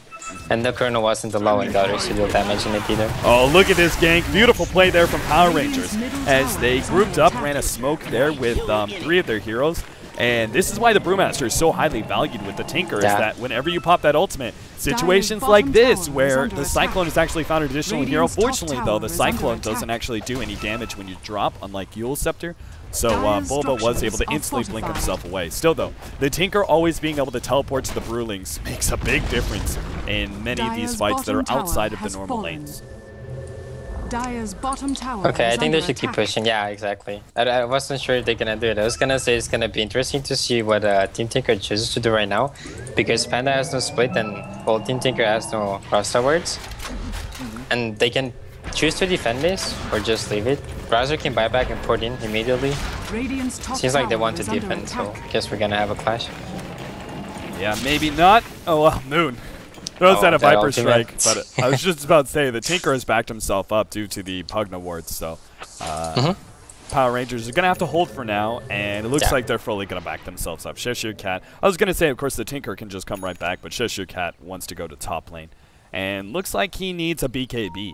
And the Chrono wasn't allowing the others to deal damage in it either. Oh, look at this gank. Beautiful play there from Power Rangers as they grouped up, ran a smoke there with 3 of their heroes. And this is why the Brewmaster is so highly valued with the Tinker, is that whenever you pop that ultimate, situations like this where the Cyclone has actually found an additional hero. Fortunately, though, the Cyclone doesn't actually do any damage when you drop, unlike Yule's Scepter. So Bulba was able to instantly blink himself away. Still, though, the Tinker always being able to teleport to the Brewlings makes a big difference in many of these fights that are outside of the normal lanes. Dire's bottom tower Okay, I think they under should keep attack. pushing. Yeah, exactly. I wasn't sure if they're gonna do it. I was gonna say it's gonna be interesting to see what Team Tinker chooses to do right now, because Panda has no split and well, Team Tinker has no Rasta words, and they can choose to defend this or just leave it. Browser can buy back and port in immediately. Radiant's top Seems like they tower want to is under defend, so attack. guess we're gonna have a clash. Yeah, maybe not. Oh, well, Moon throws out a that Viper ultimate. Strike, but I was just about to say the Tinker has backed himself up due to the Pugna wards, so Power Rangers are going to have to hold for now, and it looks like they're fully going to back themselves up. Cheshire Cat, I was going to say, of course, the Tinker can just come right back, but Cheshire Cat wants to go to top lane, and looks like he needs a BKB,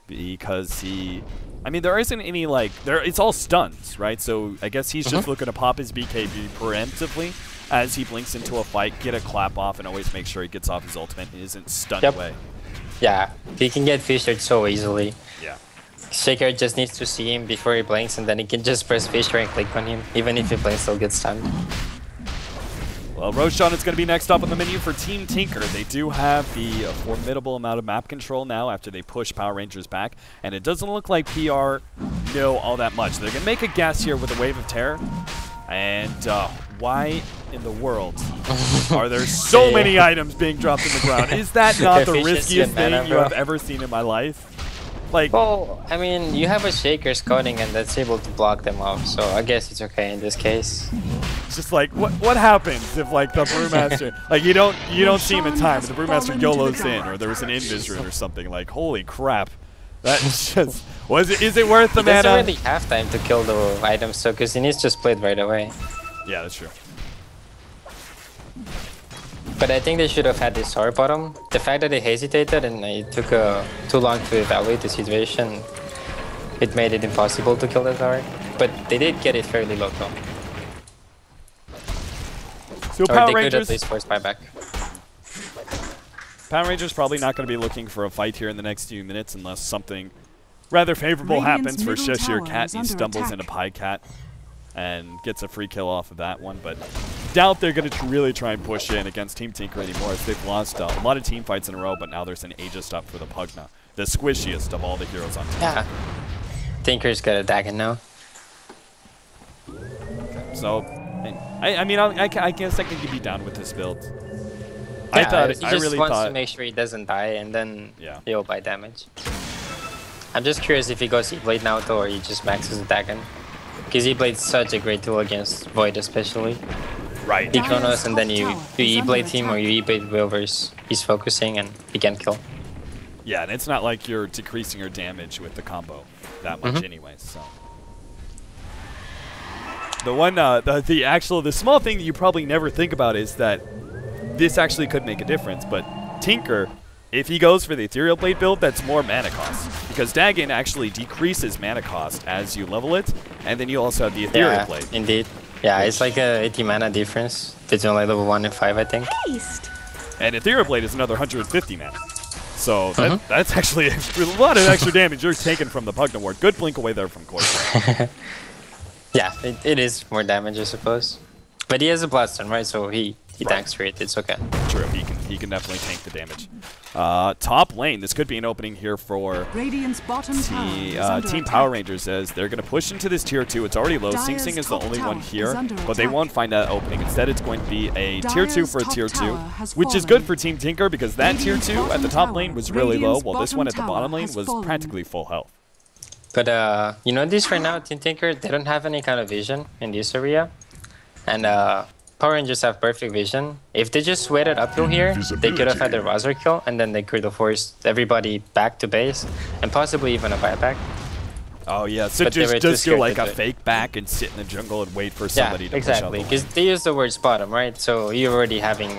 because I mean, there isn't any, like, it's all stuns, right? So I guess he's just looking to pop his BKB preemptively as he blinks into a fight, get a clap off, and always make sure he gets off his ultimate and isn't stunned away. Yeah, he can get fissured so easily. Yeah. Shaker just needs to see him before he blinks, and then he can just press fissure and click on him. Even if he blinks, he'll get stunned. Well, Roshan is going to be next up on the menu for Team Tinker. They do have the formidable amount of map control now after they push Power Rangers back, and it doesn't look like PR know all that much. They're going to make a guess here with a Wave of Terror, and why in the world are there so many items being dropped in the ground? Is that not the riskiest thing you have ever seen in my life? Like, well, I mean, you have a Shaker scouting and that's able to block them off, so I guess it's okay in this case. it's just like, what happens if, like, the Brewmaster, like, you don't see him in time, but the Brewmaster YOLOs in, or there was an invis rune or something, like, holy crap. That's just, is it worth the mana? He doesn't really have time to kill the items, so, because he needs to split right away. Yeah, that's true. But I think they should have had this tower bottom. The fact that they hesitated and it took too long to evaluate the situation, it made it impossible to kill the tower. But they did get it fairly low though. So Or Power they could Rangers, at least force buyback. Power Rangers probably not going to be looking for a fight here in the next few minutes unless something rather favorable happens for middle Cheshire tower Cat. is He under stumbles attack. into Pie Cat and gets a free kill off of that one, but doubt they're going to really try and push in against Team Tinker anymore, as they've lost a lot of team fights in a row, but now there's an Aegis up for the Pugna, the squishiest of all the heroes on team. Yeah. Tinker's got a dagger now. So, I mean, I guess I could be down with this build. Yeah, I he just really wants thought to make sure he doesn't die, and then Yeah. he'll buy damage. I'm just curious if he goes E-Blade now though, or he just maxes the dagger. Because E-Blade's such a great tool against Void especially. right. He Chronos and then you E-Blade him or you E-Blade whoever he's focusing and he can kill. Yeah, and it's not like you're decreasing your damage with the combo that much anyway, so. The one, the small thing that you probably never think about is that this actually could make a difference, but Tinker, if he goes for the Ethereal Blade build, that's more mana cost. Because Dagon actually decreases mana cost as you level it, and then you also have the Ethereal Blade. Indeed. Yeah, it's like a 80 mana difference. It's only level 1 and 5, I think. And Ethereal Blade is another 150 mana. So that's actually a lot of extra damage you're taking from the Pugna ward. Good blink away there from Corsair. Yeah, it is more damage, I suppose. But he has a Bloodstone, right? So he tanks for it. It's okay. True, he can definitely tank the damage. Top lane, this could be an opening here for Radiant's bottom tower is under Team attack. Power Rangers, as they're going to push into this tier 2. It's already low. Sing Dire's Sing is the top only tower one here, is under but they attack. won't find that opening. Instead, it's going to be a tier 2 Dire's for a top tier 2, tower has which is fallen. good for Team Tinker because that tier Radiant's 2 at the bottom top tower. lane was really low, Radiant's while this bottom one at the tower bottom lane has was fallen. practically full health. But you know this right now, Team Tinker, they don't have any kind of vision in this area. And Power Rangers have perfect vision. If they just waited uphill here, they could have had their Razor kill, and then they could have forced everybody back to base, and possibly even a buyback. Oh yeah, so But they were too just do scared like to a do it. fake back and sit in the jungle and wait for somebody Yeah, to exactly. push out Because they use the word bottom, right? So you're already having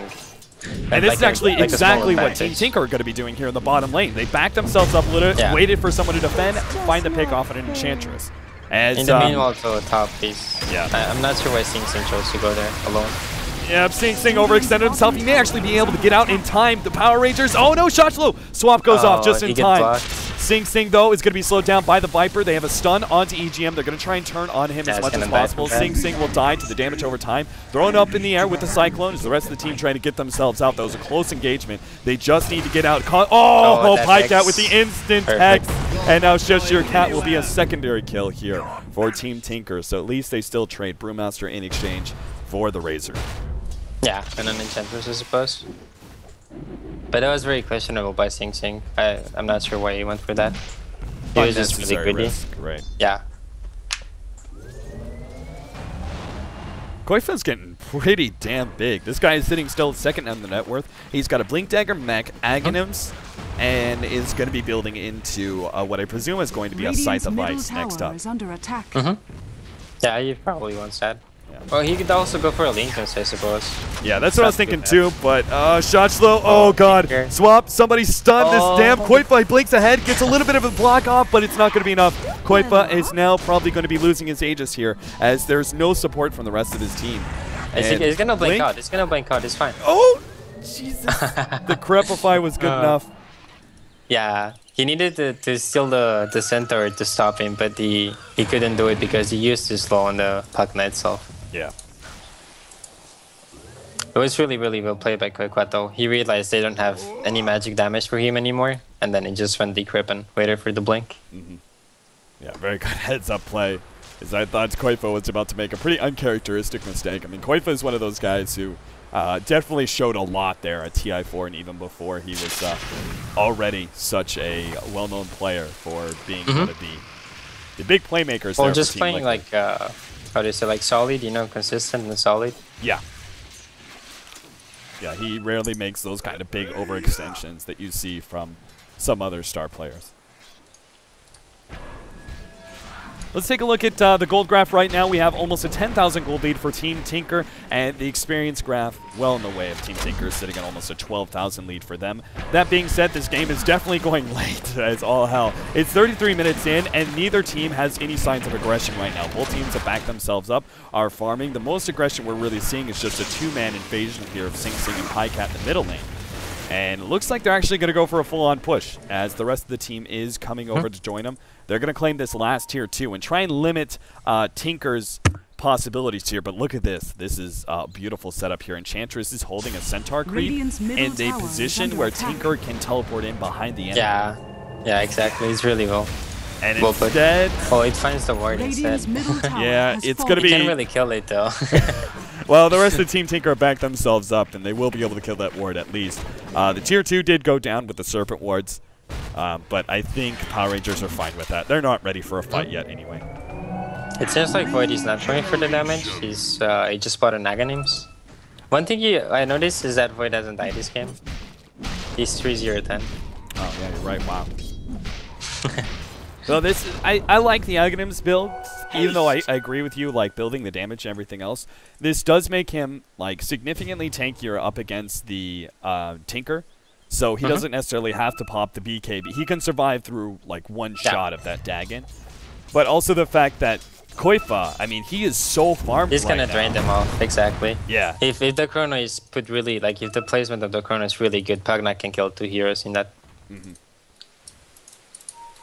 And this like is actually like a small exactly what Team advantage. Tinker are going to be doing here in the bottom lane. They backed themselves up a little, waited for someone to defend, find the pick off at an Enchantress. As, In the meanwhile, to top, please. Yeah. I'm not sure why Sing Sing chose to go there alone. Yeah, Sing Sing overextended himself. He may actually be able to get out in time. The Power Rangers. Oh no, Shotchlo! Swap goes off just in time. Blocked. Sing Sing, though, is going to be slowed down by the Viper. They have a stun onto EGM. They're going to try and turn on him as much as possible. Sing Sing will die to the damage over time. Thrown up in the air with the Cyclone as the rest of the team trying to get themselves out. That was a close engagement. They just need to get out. Pike Cat with the instant X. And now Cheshire Cat will be a secondary kill here for Team Tinker. So at least they still trade Brewmaster in exchange for the Razor. Yeah, and an Enchantress, I suppose. But that was very questionable by Sing Sing. I'm not sure why he went for that. He was just really greedy. Risk, right. Yeah. Koifa's getting pretty damn big. This guy is sitting still second on the net worth. He's got a Blink Dagger mech, Aghanims, and is going to be building into what I presume is going to be a Scythe of Ice next up. Is under attack. Yeah, he probably wants that. Yeah. Well, he could also go for a Lincoln, I suppose. Yeah, that's what I was thinking too, but Shotchlo, oh god. Swap, somebody stunned this damn Koifa. He blinks ahead, gets a little bit of a block off, but it's not going to be enough. Koifa is now probably going to be losing his Aegis here, as there's no support from the rest of his team. He's going to blink out. He's going to blink out. It's fine. Oh, Jesus. The Crepify was good enough. Yeah, he needed to steal the centaur to stop him, but he couldn't do it because he used his slow on the Pugna itself. Yeah. It was really, really well played by Koifa though. He realized they don't have any magic damage for him anymore, and then he just went decrypt and waited for the blink. Yeah, very good heads-up play, as I thought Koifa was about to make a pretty uncharacteristic mistake. I mean, Koifa is one of those guys who definitely showed a lot there at TI4, and even before he was already such a well-known player for being one of the big playmakers. Well, just playing like how do you say, like solid, you know, consistent and solid. Yeah. Yeah, he rarely makes those kind of big overextensions that you see from some other star players. Let's take a look at the gold graph right now. We have almost a 10,000 gold lead for Team Tinker, and the experience graph well in the way of Team Tinker, sitting at almost a 12,000 lead for them. That being said, this game is definitely going late as all hell. It's 33 minutes in, and neither team has any signs of aggression right now. Both teams have backed themselves up, are farming. The most aggression we're really seeing is just a two-man invasion here of Sing Sing and Pike Cat in the middle lane. And it looks like they're actually going to go for a full-on push, as the rest of the team is coming over to join them. They're going to claim this last tier 2 and try and limit Tinker's possibilities here. But look at this. This is a beautiful setup here. Enchantress is holding a Centaur creep in a position where Tinker can teleport in behind the enemy. Yeah, exactly. It's really well. And instead... Oh, it finds the ward instead. Yeah, it's going to be... You can't really kill it, though. Well, the rest of the Team Tinker backed themselves up, and they will be able to kill that ward at least. The tier 2 did go down with the Serpent wards, but I think Power Rangers are fine with that. They're not ready for a fight yet anyway. It seems like Void is not going for the damage. He just bought an Aghanims. One thing I noticed is that Void hasn't died this game. He's 3-0-10. Oh, yeah, you're right. Wow. So this is, I like the Aghanims build, even though I agree with you, like building the damage and everything else. This does make him like significantly tankier up against the Tinker, so he doesn't necessarily have to pop the BKB. He can survive through like one shot of that Dagon. But also the fact that Koifa, I mean, he is so farmed. He's gonna drain them off, exactly. Yeah. If the chrono is put really, like if the placement of the chrono is really good, Pugna can kill 2 heroes in that.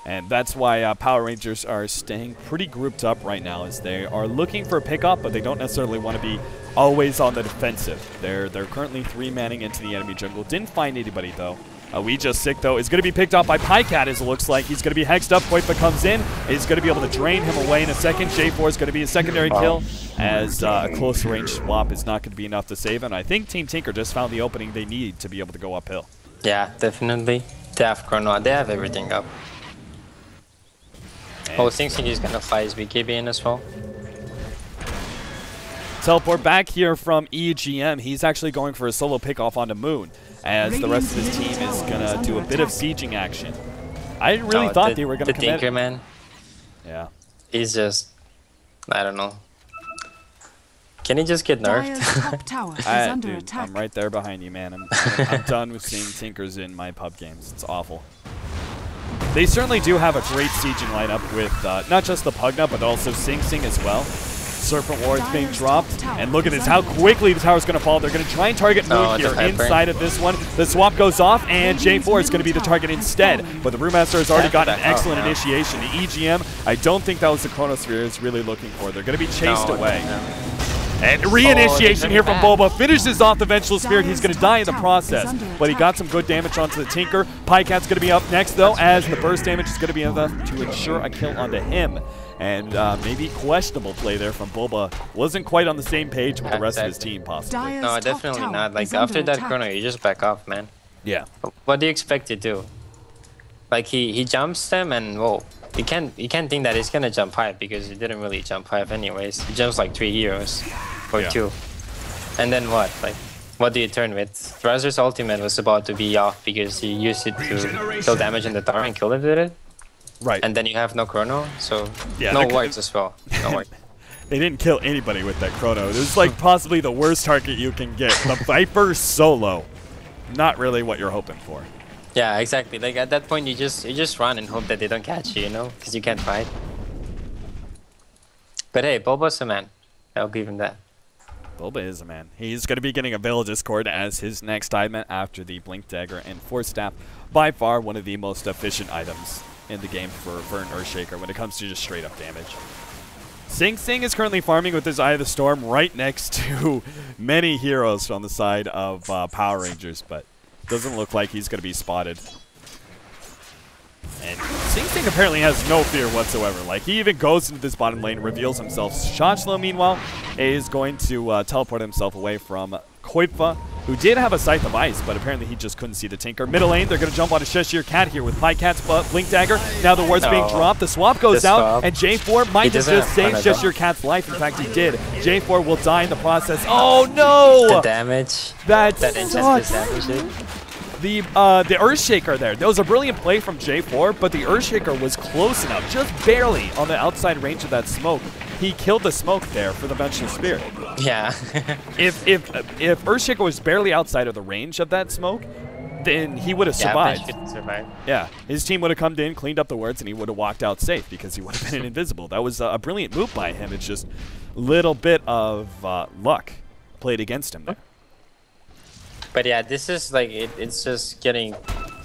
And that's why Power Rangers are staying pretty grouped up right now, as they are looking for a pickup, but they don't necessarily want to be always on the defensive. They're currently 3-manning into the enemy jungle. Didn't find anybody, though. We Just Sick, though, is going to be picked up by Pike Cat, as it looks like. He's going to be hexed up. Koifa comes in. Is going to be able to drain him away in a second. J4 is going to be a secondary kill, as a close range swap is not going to be enough to save him. I think Team Tinker just found the opening they need to be able to go uphill. Yeah, definitely. They have chrono. They have everything up. Oh, Sing Sing is gonna fly his BKB in as well. Teleport back here from EGM. He's actually going for a solo pickoff onto Moon, as the rest of his team is gonna do a bit of sieging action. I really thought they were gonna commit. The Tinker man. Yeah. He's just, I don't know. Can he just get Dire's nerfed? top tower is under Dude, attack. I'm right there behind you, man. I'm done with seeing Tinkers in my pub games. It's awful. They certainly do have a great sieging lineup with not just the Pugna, but also Sing Sing as well. Serpent Ward's being dropped, and look at this, how quickly the tower's going to fall. They're going to try and target Moon here inside of this one. The swap goes off, and J4 is going to be the target instead. But the Brewmaster has already got an excellent initiation. The EGM, I don't think that was the Chronosphere is really looking for. They're going to be chased away. And reinitiation here from Boba finishes off the Vengeful Spirit. He's going to die in the process, but he got some good damage onto the Tinker. Pycat's going to be up next, though, as the burst damage is going to be enough to ensure a kill onto him. And maybe questionable play there from Boba. Wasn't quite on the same page with the rest of his team, possibly. No, definitely not. Like, after that chrono, you just back off, man. Yeah. What do you expect to do? Like, he jumps them, and, whoa. You can't think that he's gonna jump high because he didn't really jump high anyways. He jumps like 3 heroes or 2. And then what? Like, what do you turn with? Razzer's ultimate was about to be off because he used it to kill damage in the tower and kill it with it. Right. And then you have no chrono, so yeah, no wards as well. No wards. They didn't kill anybody with that chrono. This is like possibly the worst target you can get. The Viper solo. Not really what you're hoping for. Yeah, exactly. Like at that point, you just run and hope that they don't catch you, you know, because you can't fight. But hey, Boba's a man. I'll give him that. Boba is a man. He's going to be getting a Veil Discord as his next item after the Blink Dagger and Force Staff. By far one of the most efficient items in the game for an Earthshaker when it comes to just straight up damage. Sing Sing is currently farming with his Eye of the Storm right next to many heroes on the side of Power Rangers, but doesn't look like he's going to be spotted. And Sing Sing apparently has no fear whatsoever. Like, he even goes into this bottom lane, reveals himself. Shachlo, meanwhile, is going to teleport himself away from Koipfa, who did have a Scythe of Ice, but apparently he just couldn't see the Tinker. Middle lane, they're going to jump onto Cheshire Cat here with Pycat's Blink Dagger. Now the ward's being dropped. The swap goes out, and J4 might have just saved Cheshire Cat's life. In fact, he did. J4 will die in the process. Oh, no! The damage. That sucks. The Earthshaker there. That was a brilliant play from J4, but the Earthshaker was close enough, just barely on the outside range of that smoke. He killed the smoke there for the Vengeful Spirit. Yeah. if Earthshaker was barely outside of the range of that smoke, then he would have survived. Yeah, his team would have come in, cleaned up the wards, and he would have walked out safe because he would have been invisible. That was a brilliant move by him. It's just a little bit of luck played against him there. But yeah, this is like it's just getting,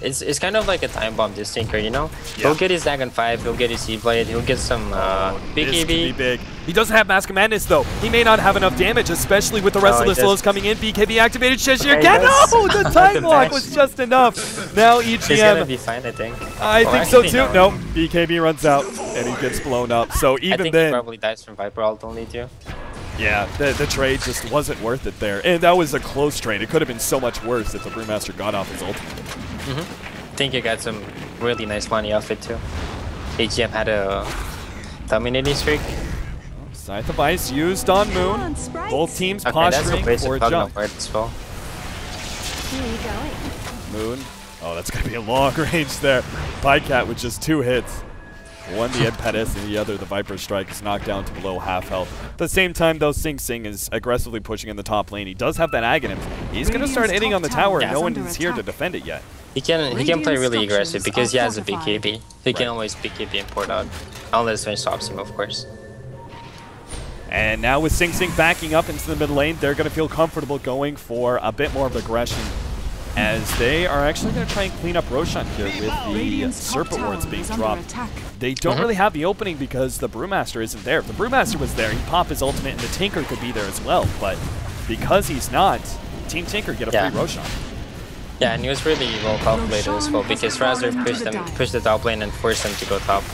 it's kind of like a time bomb. This Tinker, you know, he'll get his Dragon 5, he'll get his Seablade, he'll get some BKB. This could be big. He doesn't have Mask of Madness though. He may not have enough damage, especially with the rest of the solos coming in. BKB activated. Cheshire Cat. No, the time block was just enough. Now EGM. He's gonna be fine, I think. I think so too. No, BKB runs out and he gets blown up. So even I think then, he probably dies from Viper ult only too. Yeah, the trade just wasn't worth it there. And that was a close trade. It could have been so much worse if the Brewmaster got off his ultimate. I think you got some really nice money off it too. AGM had a dominating streak. Scythe of Ice used on Moon. Both teams posturing for a jump. Well. Moon. Oh, that's going to be a long range there. Pycat with just 2 hits. One, the Impetus, and the other, the Viper Strike, is knocked down to below half health. At the same time, though, Sing Sing is aggressively pushing in the top lane. He does have that Aghanim. He's going to start hitting on the tower, and no one is here to defend it yet. He can play really aggressive because he has a BKB. He can always BKB and port out, unless Venge stops him, of course. And now with Sing Sing backing up into the mid lane, they're going to feel comfortable going for a bit more of aggression, as they are actually going to try and clean up Roshan here with the Serpent Wards being dropped. They don't really have the opening because the Brewmaster isn't there. If the Brewmaster was there, he'd pop his ultimate and the Tinker could be there as well. But because he's not, Team Tinker get a free Roshan. Yeah, and he was really well calculated as well because Razor pushed the top lane and forced them to go top.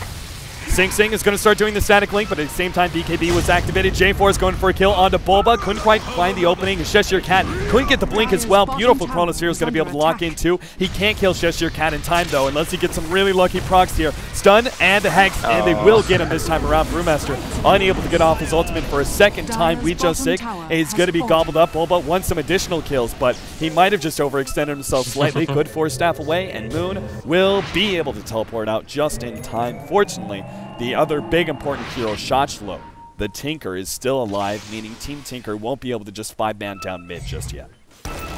Sing Sing is going to start doing the static link, but at the same time, BKB was activated. J4 is going for a kill onto Bulba. Couldn't quite find the opening. Cheshire Cat couldn't get the blink as well. Beautiful Chronosphere is going to be able to lock in too. He can't kill Cheshire Cat in time though, unless he gets some really lucky procs here. Stun and a Hex, and they will get him this time around. Brewmaster unable to get off his ultimate for a second time. We just sick. He's going to be gobbled up. Bulba wants some additional kills, but he might have just overextended himself slightly. Could force staff away, and Moon will be able to teleport out just in time. Fortunately, the other big important hero, Shachlo, the Tinker is still alive, meaning Team Tinker won't be able to just 5-man down mid just yet.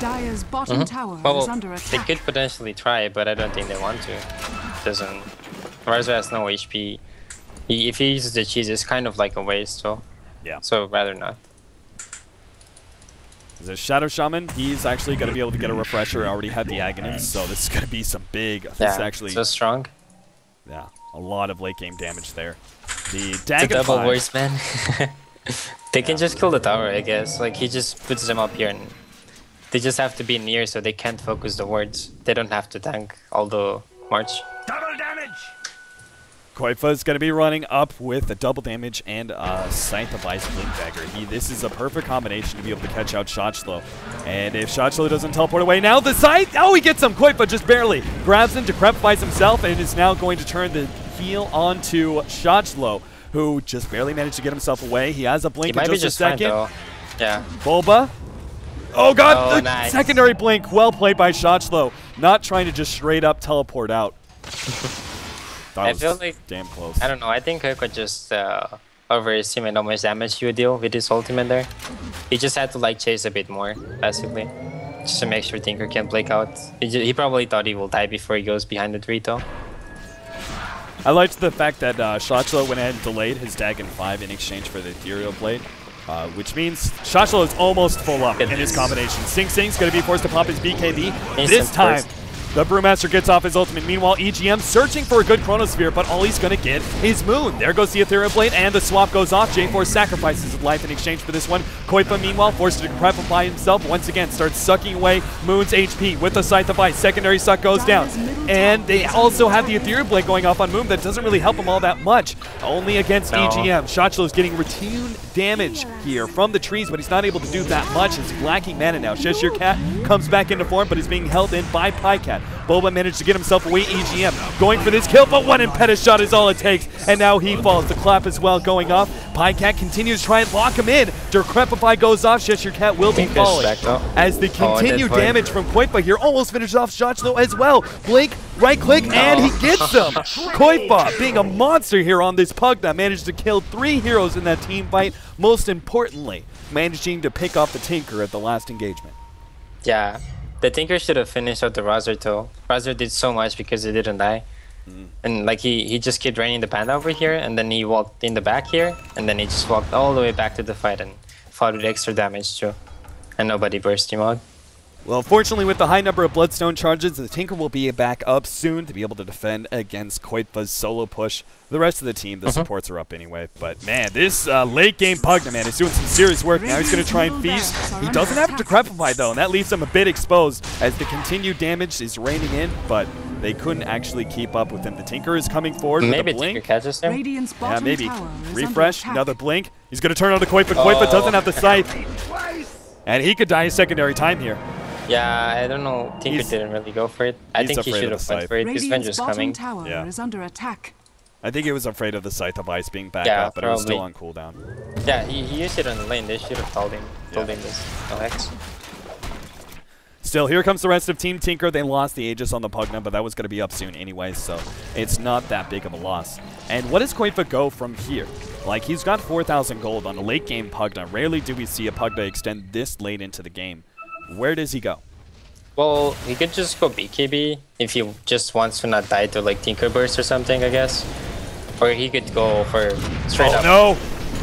Dire's bottom tower Well, is under they attack. could potentially try, but I don't think they want to. Doesn't. Razo has no HP. If he uses the cheese, it's kind of like a waste, so. Yeah. So rather not. The Shadow Shaman, he's actually going to be able to get a refresher. Already had the Agonist, so this is going to be some big. This is actually so strong. Yeah, a lot of late game damage there. The It's a Dagger double 5. worse, man. They can just kill the tower, I guess. Like, he just puts them up here and they just have to be near so they can't focus the wards. They don't have to tank all the march. Double damage. Koifa is going to be running up with a double damage and a Scythe of Ice Blink Dagger. This is a perfect combination to be able to catch out Shochlo. And if Shochlo doesn't teleport away now, the Scythe, oh, he gets him. Koifa just barely grabs him, decrepifies himself, and is now going to turn the heal onto Shochlo, who just barely managed to get himself away. He has a blink in just a second. Fine, yeah. Bulba. Oh, God, the nice. secondary blink. Well played by Shochlo. Not trying to just straight up teleport out. I feel like damn close. I don't know. I think I could just overestimate how much damage he would deal with his ultimate there. He just had to like chase a bit more, basically, just to make sure Tinker can blink out. He probably thought he will die before he goes behind the tree, though. I liked the fact that Shochlo went ahead and delayed his Dagon 5 in exchange for the Ethereal Blade, which means Shochlo is almost full up in his combination. Sing Sing's going to be forced to pop his BKB. This time, the Brewmaster gets off his ultimate. Meanwhile, EGM searching for a good Chronosphere, but all he's going to get is Moon. There goes the Ethereal Blade, and the swap goes off. J4 sacrifices his life in exchange for this one. Koifa, meanwhile, forced to decrepify himself. Once again, starts sucking away Moon's HP with the Scythe of Ice. Secondary suck goes down. And they also have the Ethereal Blade going off on Moon. That doesn't really help him all that much. Only against EGM. Shochlo is getting retune damage here from the trees, but he's not able to do that much. He's lacking mana now. Cheshire Cat comes back into form, but is being held in by Pycat. Boba managed to get himself away. EGM going for this kill, but one impetus shot is all it takes. And now he falls. The clap as well going off. Pycat continues to try and lock him in. Decrepify goes off. Cheshire Cat will be falling. As the continued damage from Koifa here almost finishes off Shochlo as well. Blink, right click, and he gets him. Koifa, being a monster here on this Pugna, managed to kill 3 heroes in that team fight. Most importantly, managing to pick off the Tinker at the last engagement. Yeah. The Tinker should have finished out the Razor too. Razor did so much because he didn't die. And like he just kept raining the panda over here, and then he walked in the back here, and then he just walked all the way back to the fight and fought with extra damage too. And nobody burst him out. Well, fortunately, with the high number of Bloodstone charges, the Tinker will be back up soon to be able to defend against Koifa's solo push. The rest of the team, the supports are up anyway. But, man, this late game Pugna, man, is doing some serious work. Now he's going to try and feast. He doesn't have to decrepify, though, and that leaves him a bit exposed as the continued damage is raining in, but they couldn't actually keep up with him. The Tinker is coming forward with a blink. Tinker catches him. Radiant's Yeah, bottom maybe. tower is Refresh, under another attack. blink. He's going to turn on the Koifa. Koifa doesn't have the Scythe. And he could die a secondary time here. Yeah, I don't know. Tinker didn't really go for it. I think he afraid should of have the went for it because Radiant's Venger's bottom coming. tower Yeah. is under attack. I think he was afraid of the Scythe of Ice being back Yeah, up, but it was still on probably. cooldown. Yeah, he used it on the lane. They should have told him this. No X. Still, here comes the rest of Team Tinker. They lost the Aegis on the Pugna, but that was going to be up soon anyway, so it's not that big of a loss. And what does Koifa go from here? Like, he's got 4,000 gold on a late game Pugna. Rarely do we see a Pugna extend this late into the game. Where does he go? Well, he could just go BKB if he just wants to not die to like Tinker Burst or something, I guess. Or he could go for straight up. No!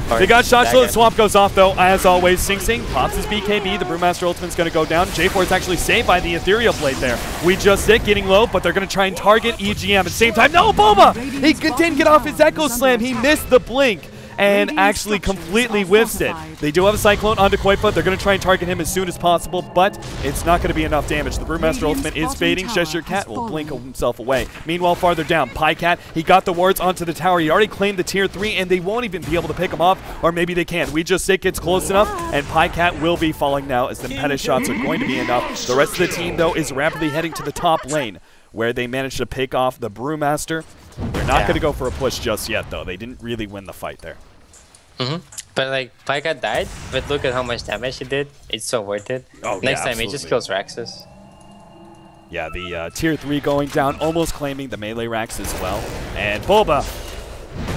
Or They got Shochlo. The Dagon. swamp goes off, though. As always, Sing Sing pops his BKB. The Brewmaster Ultimate's going to go down. J4 is actually saved by the Ethereal Blade there. We just sit getting low, but they're going to try and target EGM at the same time. No, Boba! He didn't get off his Echo Slam. He missed the blink and actually completely whiffs it. They do have a Cyclone onto Koifa. They're going to try and target him as soon as possible, but it's not going to be enough damage. The Brewmaster Ultimate is fading. Cheshire Cat will blink himself away. Meanwhile, farther down, Pycat, he got the wards onto the tower. He already claimed the tier 3, and they won't even be able to pick him off, or maybe they can. We just sit gets close enough, and Pycat will be falling now as the Impetus shots are going to be enough. The rest of the team, though, is rapidly heading to the top lane, where they managed to pick off the Brewmaster. They're not going to go for a push just yet, though. They didn't really win the fight there. But like, Pyka died, but look at how much damage he did. It's so worth it. Oh, Next yeah, time he just absolutely. kills Raxus. Yeah, the tier 3 going down, almost claiming the melee racks as well. And Boba,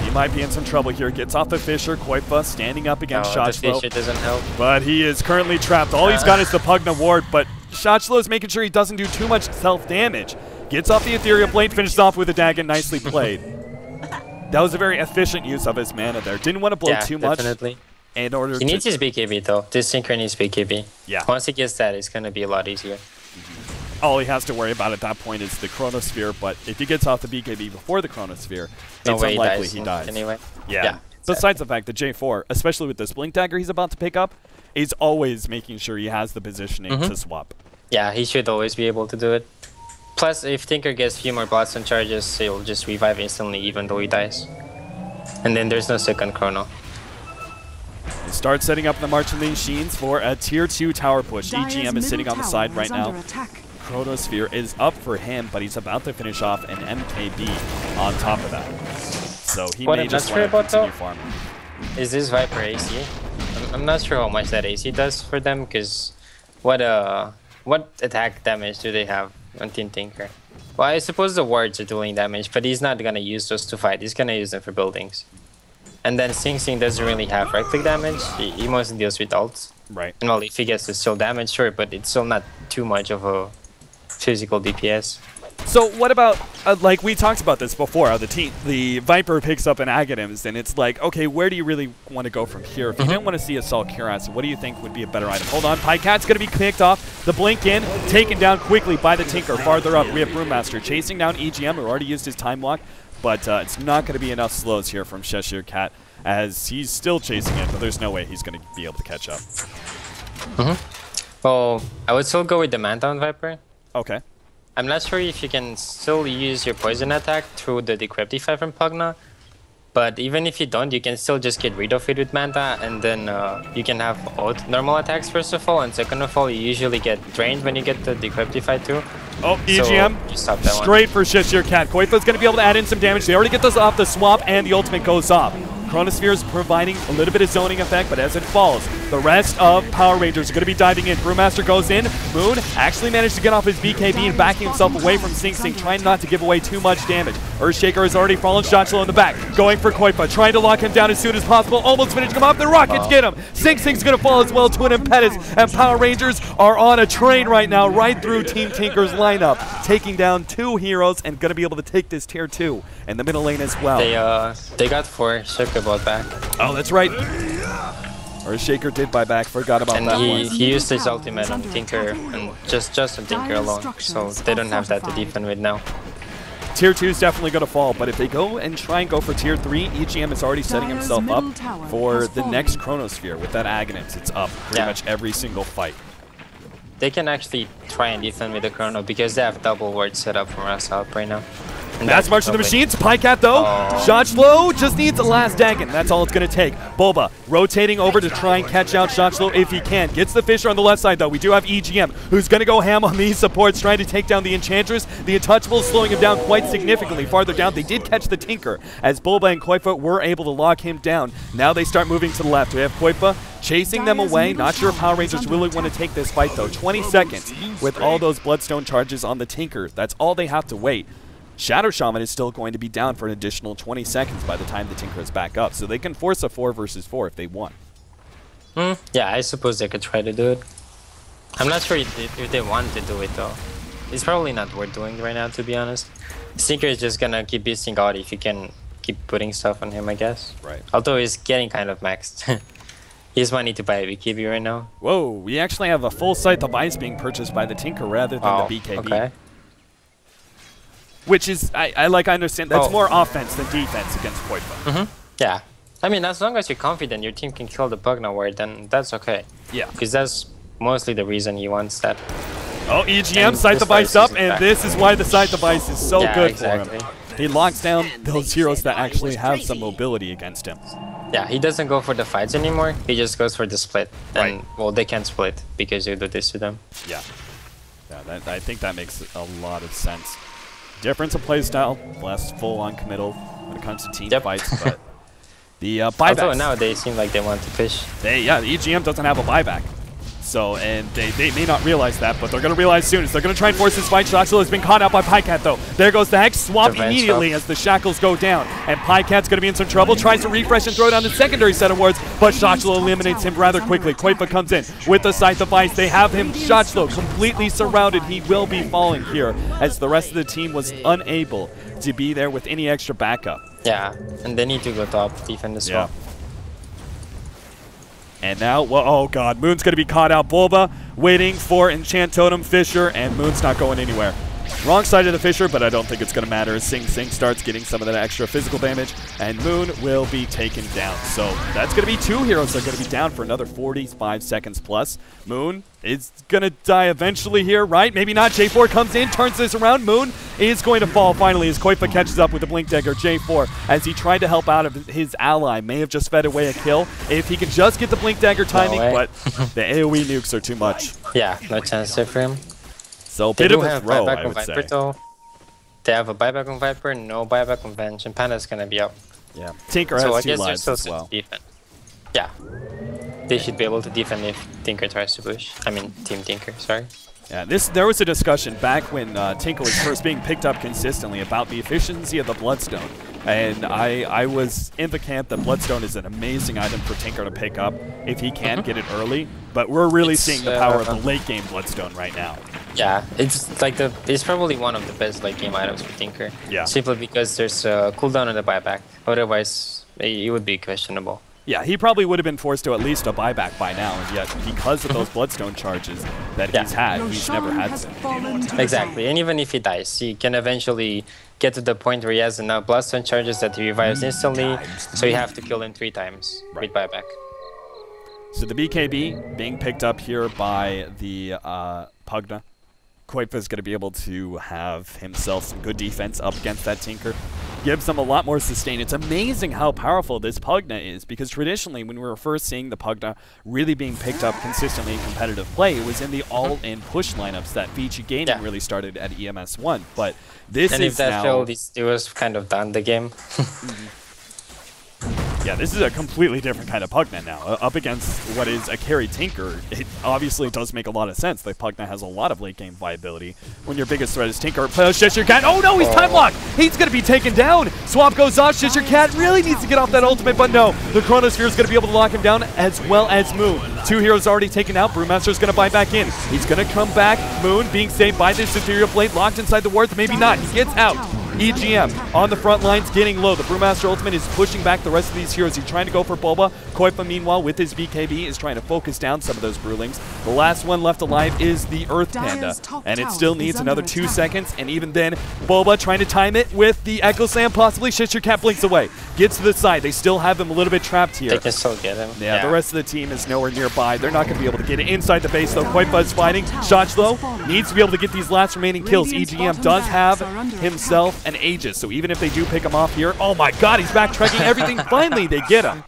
he might be in some trouble here. Gets off the Fisher. Koipa standing up against Shotchlo. The Fisher doesn't help. But he is currently trapped. All he's got is the Pugna ward, but Shotchlo is making sure he doesn't do too much self-damage. Gets off the Ethereal Blade, finishes off with a Dagon. Nicely played. That was a very efficient use of his mana there. Didn't want to blow too much. In order he needs his BKB though. This synchro needs BKB. Yeah. Once he gets that, it's going to be a lot easier. All he has to worry about at that point is the Chronosphere, but if he gets off the BKB before the Chronosphere, it's unlikely he dies. Anyway. Yeah. Exactly. Besides the fact that J4, especially with this Blink Dagger he's about to pick up, is always making sure he has the positioning to swap. Yeah, he should always be able to do it. Plus, if Tinker gets a few more Bloodstone charges, he'll just revive instantly even though he dies. And then there's no second Chrono. They start setting up the Marching Machines for a Tier 2 tower push. EGM is sitting on the side right now. Chronosphere is up for him, but he's about to finish off an MKB on top of that. So he may just want to continue farming. Is this Viper AC? I'm not sure how much that AC does for them, because what attack damage do they have on Team Tinker? Well, I suppose the wards are doing damage, but he's not going to use those to fight. He's going to use them for buildings. And then Sing Sing doesn't really have right-click damage. He mostly deals with ults. Right. And well, if he gets to still damage, sure, but it's still not too much of a physical DPS. So what about, like we talked about this before, how the Viper picks up an Aghanims, and it's like, okay, where do you really want to go from here? If you didn't want to see a Assault Cuirass, what do you think would be a better item? Hold on, Pycat's going to be picked off. The Blink in, taken down quickly by the Tinker. Farther up, we have Brewmaster chasing down EGM, who already used his Time Walk, but it's not going to be enough slows here from Cheshire Cat, as he's still chasing it, but there's no way he's going to be able to catch up. Well, I would still go with the Mandown Viper. Okay. I'm not sure if you can still use your poison attack through the Decryptify from Pugna, but even if you don't, you can still just get rid of it with Manta, and then you can have normal attacks first of all, and second of all, you usually get drained when you get the Decryptify too. Oh, EGM, so straight for Cheshire Cat. Koifa's going to be able to add in some damage. They already get those off the swap, and the ultimate goes off. Chronosphere is providing a little bit of zoning effect, but as it falls, the rest of Power Rangers are going to be diving in. Brewmaster goes in. Moon actually managed to get off his BKB and backing himself away from Sing Sing, trying not to give away too much damage. Earthshaker has already fallen. Shotchlo in the back, going for Koipa, trying to lock him down as soon as possible. Almost finishing him off. The Rockets get him. Sing Sing's going to fall as well to an Impetus, and Power Rangers are on a train right now, right through Team Tinker's lineup, taking down 2 heroes and going to be able to take this Tier 2 in the middle lane as well. They got 4. Shaker bought back. Oh, that's right. Earthshaker did buy back. Forgot about that one. He used his ultimate on Tinker, and just on Tinker alone, so they don't have that to defend with now. Tier 2 is definitely going to fall, but if they go and try and go for Tier 3, EGM is already setting himself up for the next Chronosphere. With that Aghanims, it's up pretty much every single fight. They can actually try and defend with the Chrono because they have double ward set up from us up right now. Mass March of the Machines. Pycat though. Shotchlo just needs a last Dagon. That's all it's going to take. Boba rotating over to try and catch out Shotchlo if he can. Gets the Fisher on the left side though. We do have EGM who's going to go ham on these supports, trying to take down the Enchantress. The Untouchable slowing him down quite significantly. Farther down, they did catch the Tinker as Boba and Koifa were able to lock him down. Now they start moving to the left. We have Koifa chasing them away. Not sure if Power Rangers really want to take this fight though. 20 seconds with all those Bloodstone charges on the Tinker. That's all they have to wait. Shadow Shaman is still going to be down for an additional 20 seconds by the time the Tinker is back up, so they can force a 4 versus 4 if they want. Yeah, I suppose they could try to do it. I'm not sure if they want to do it though. It's probably not worth doing right now, to be honest. Tinker is just gonna keep beasting out if you can keep putting stuff on him, I guess. Right. Although he's getting kind of maxed. He has money to buy a BKB right now. Whoa, we actually have a full Scythe of Ice being purchased by the Tinker rather than the BKB. Okay. Which is, I understand, that's more offense than defense against Koifa. Yeah. I mean, as long as you're confident your team can kill the Pugna ward, then that's okay. Yeah. Because that's mostly the reason he wants that. Oh, EGM, Scythe of Ice up, and this is why the Scythe of Ice is so good for him. He locks down those heroes that actually have some mobility against him. Yeah, he doesn't go for the fights anymore, he just goes for the split. And, well, they can't split because you do this to them. Yeah. Yeah, I think that makes a lot of sense. Difference of playstyle, less full-on committal when it comes to team fights, but the buybacks. Although now they seem like they want to fish. Yeah, the EGM doesn't have a buyback. So, and they may not realize that, but they're going to realize soon. They're going to try and force this fight. Shockzilla has been caught out by Pycat, though. There goes the Hex. Swap immediately as the shackles go down. And Pycat's going to be in some trouble. Tries to refresh and throw down the secondary set of wards, but Shockzilla eliminates him rather quickly. Koifa comes in with the Scythe of Ice. They have him, Shockzilla, completely surrounded. He will be falling here as the rest of the team was unable to be there with any extra backup. Yeah, and they need to go top defend as well. And now, well, oh god, Moon's going to be caught out. Bulba waiting for Enchant Totem, Fissure, and Moon's not going anywhere. Wrong side of the Fissure, but I don't think it's going to matter as Sing Sing starts getting some of that extra physical damage, and Moon will be taken down. So that's going to be 2 heroes that are going to be down for another 45 seconds plus. Moon is going to die eventually here, right? Maybe not. J4 comes in, turns this around. Moon is going to fall finally as Koifa catches up with the Blink Dagger. J4, as he tried to help out of his ally, may have just fed away a kill if he could just get the Blink Dagger timing, but the AoE nukes are too much. Yeah, no chance there for him. So They bit do of a have throw, buyback I on would Viper say. though. They have a buyback on Viper, no buyback on Venge, and Panda's gonna be up. Yeah, Tinker So I has 2 guess they're lives still as set well. to defend. Yeah. They should be able to defend if Tinker tries to push. I mean, Team Tinker, sorry. Yeah, there was a discussion back when Tinker was first being picked up consistently about the efficiency of the Bloodstone. And I was in the camp that Bloodstone is an amazing item for Tinker to pick up if he can get it early. But we're really seeing the power of the late game Bloodstone right now. Yeah, it's like it's probably one of the best late game items for Tinker. Yeah. Simply because there's a cooldown on the buyback. Otherwise, it would be questionable. Yeah, he probably would have been forced to at least a buyback by now, and yet because of those Bloodstone charges that he's had, he's never had them. Exactly, and even if he dies, he can eventually get to the point where he has enough Bloodstone charges that he revives instantly, so you have to kill him 3 times with buyback. So the BKB being picked up here by the Pugna. Koifa is going to be able to have himself some good defense up against that Tinker. Gives them a lot more sustain. It's amazing how powerful this Pugna is, because traditionally when we were first seeing the Pugna really being picked up consistently in competitive play, it was in the all-in push lineups that Fiji Gaming really started at EMS 1. But this and is if that now... failed, it was kind of done the game. Yeah, this is a completely different kind of Pugna now. Up against what is a carry Tinker, it obviously does make a lot of sense. The Pugna has a lot of late game viability. When your biggest threat is Tinker, Shisher Cat. Oh no, he's time locked! He's going to be taken down! Swap goes off. Shisher Cat really needs to get off that ultimate, but no. The Chronosphere is going to be able to lock him down as well as Moon. 2 heroes already taken out. Brewmaster is going to buy back in. He's going to come back. Moon being saved by this Ethereal Blade, locked inside the wards. Maybe not. He gets out. EGM on the front lines, getting low. The Brewmaster ultimate is pushing back the rest of these heroes. He's trying to go for Bulba. Koifa, meanwhile, with his BKB, is trying to focus down some of those Brewlings. The last one left alive is the Earth Panda, and it still needs another 2 seconds, and even then, Bulba trying to time it with the Echo Slam, possibly. Shisher Cat blinks away. Gets to the side. They still have him a little bit trapped here. They can still get him. Yeah, the rest of the team is nowhere nearby. They're not going to be able to get it inside the base, though. Koifa is fighting. Shochlo needs to be able to get these last remaining kills. EGM does have himself an Aegis, so even if they do pick him off here, oh my god, he's backtracking everything. Finally, they get him.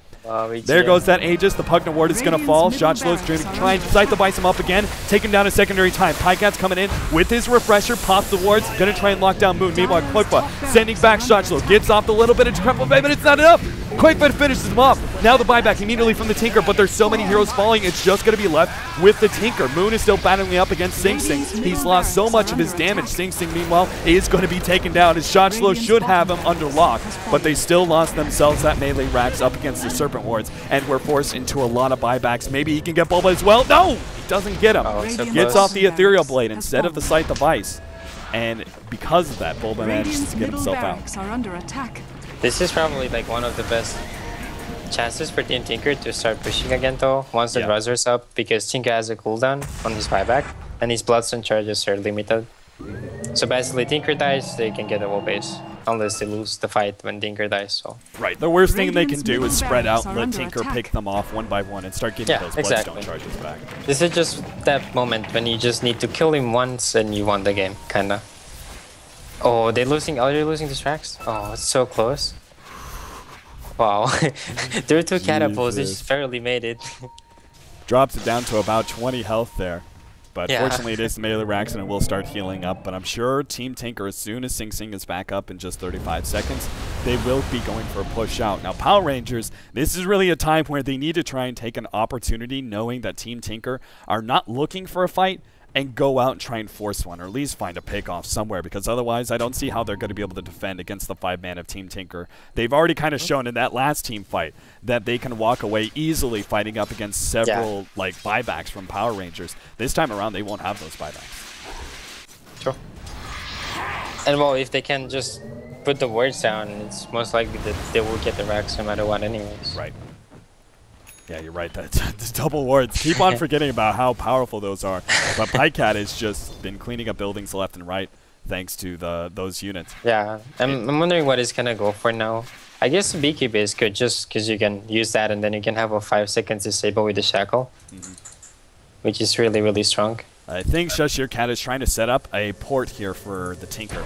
There goes that Aegis. The Pugna ward is going to fall. Shochlo's trying to Scythe the Ice him up again. Take him down a secondary time. Pycat's coming in with his refresher. Pops the wards. Going to try and lock down Moon. Meanwhile, Koifa sending back Shochlo. Gets off the little bit of Decrepit, but it's not enough. Koifa finishes him off. Now the buyback immediately from the Tinker, but there's so many heroes falling, it's just going to be left with the Tinker. Moon is still battling up against Sing Sing. He's lost so much of his damage. Sing Sing, meanwhile, is going to be taken down, as Shochlo should have him under lock, but they still lost themselves that melee racks up against the Serpent Wards, and we're forced into a lot of buybacks. Maybe he can get Bulba as well. No! He doesn't get him. Gets off the Ethereal Blade instead of the Scythe of Ice. And because of that, Bulba manages to get himself out. This is probably like one of the best chances for Team Tinker to start pushing again though, once the Buzzer's up, because Tinker has a cooldown on his buyback, and his Bloodstone charges are limited. So basically, Tinker dies, they can get a wall base, unless they lose the fight when Tinker dies. So right, the worst thing they can do is spread out and let Tinker pick them off one by one and start getting those Bloodstone charges back. This is just that moment when you just need to kill him once and you won the game, kinda. Oh, they're losing. Oh, they're losing the tracks. Oh, it's so close. Wow. There were 2 catapults. They just barely made it. Drops it down to about 20 health there. But fortunately, it is the melee racks and it will start healing up. But I'm sure Team Tinker, as soon as Sing Sing is back up in just 35 seconds, they will be going for a push out. Now, Power Rangers, this is really a time where they need to try and take an opportunity, knowing that Team Tinker are not looking for a fight, and go out and try and force one, or at least find a pick-off somewhere, because otherwise I don't see how they're going to be able to defend against the 5-man of Team Tinker. They've already kind of shown in that last team fight that they can walk away easily fighting up against several like buybacks from Power Rangers. This time around, they won't have those buybacks. Sure. And well, if they can just put the words down, it's most likely that they will get the racks no matter what anyways. Right. Yeah, you're right. The double wards. Keep on forgetting about how powerful those are. But Pycat has just been cleaning up buildings left and right thanks to those units. Yeah, I'm wondering what he's gonna go for now. I guess the Beekeeper is good just because you can use that and then you can have a 5 seconds disable with the Shackle, which is really, really strong. I think Shush Your Cat is trying to set up a port here for the Tinker.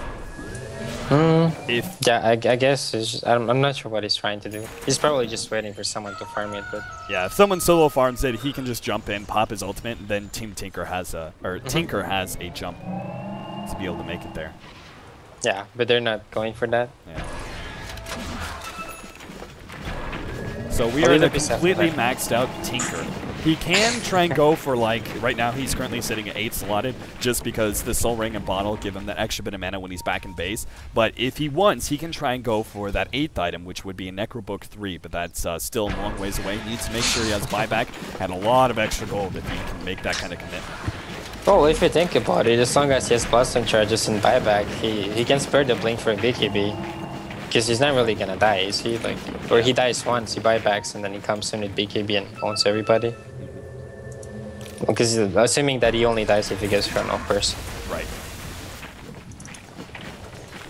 Yeah, I guess it's just, I'm not sure what he's trying to do. He's probably just waiting for someone to farm it, but yeah, if someone solo farms it, he can just jump in, pop his ultimate, and then Team Tinker has a Tinker has a jump to be able to make it there. Yeah, but they're not going for that. Yeah. So we are in a completely maxed out Tinker. He can try and go for, like, right now he's currently sitting at 8 slotted just because the Soul Ring and Bottle give him that extra bit of mana when he's back in base. But if he wants, he can try and go for that 8th item, which would be a Necrobook 3, but that's still a long ways away. He needs to make sure he has buyback and a lot of extra gold if he can make that kind of commitment. Well, if you think about it, as long as he has plus and charges and buyback, he can spare the blink for a BKB. Because he's not really gonna die, is he? Like, or he dies once, he buybacks, and then he comes in with BKB and owns everybody. Because assuming that he only dies if he gets run off first. Right.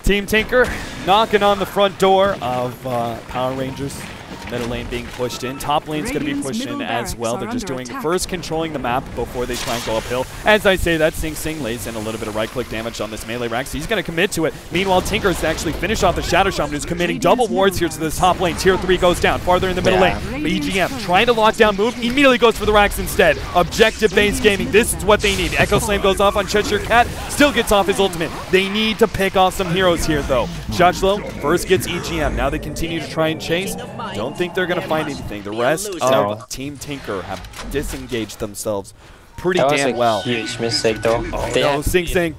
Team Tinker knocking on the front door of Power Rangers. Middle lane being pushed in. Top lane's going to be pushed in as well. They're just doing first controlling the map before they try and go uphill. As I say that, Sing Sing lays in a little bit of right-click damage on this melee rack, so he's going to commit to it. Meanwhile, Tinker's actually finished off the Shadow Shaman, who's committing double wards here to this top lane. Tier 3 goes down, farther in the middle lane. But EGM trying to lock down move, immediately goes for the racks instead. Objective-based gaming, this is what they need. Echo Slam goes off on Cheshire Cat, still gets off his ultimate. They need to pick off some heroes here, though. Shachlo first gets EGM. Now they continue to try and chase. Don't think they're going to find anything. The rest of Team Tinker have disengaged themselves pretty damn well. Huge mistake, though. Oh, no, Sing Sing.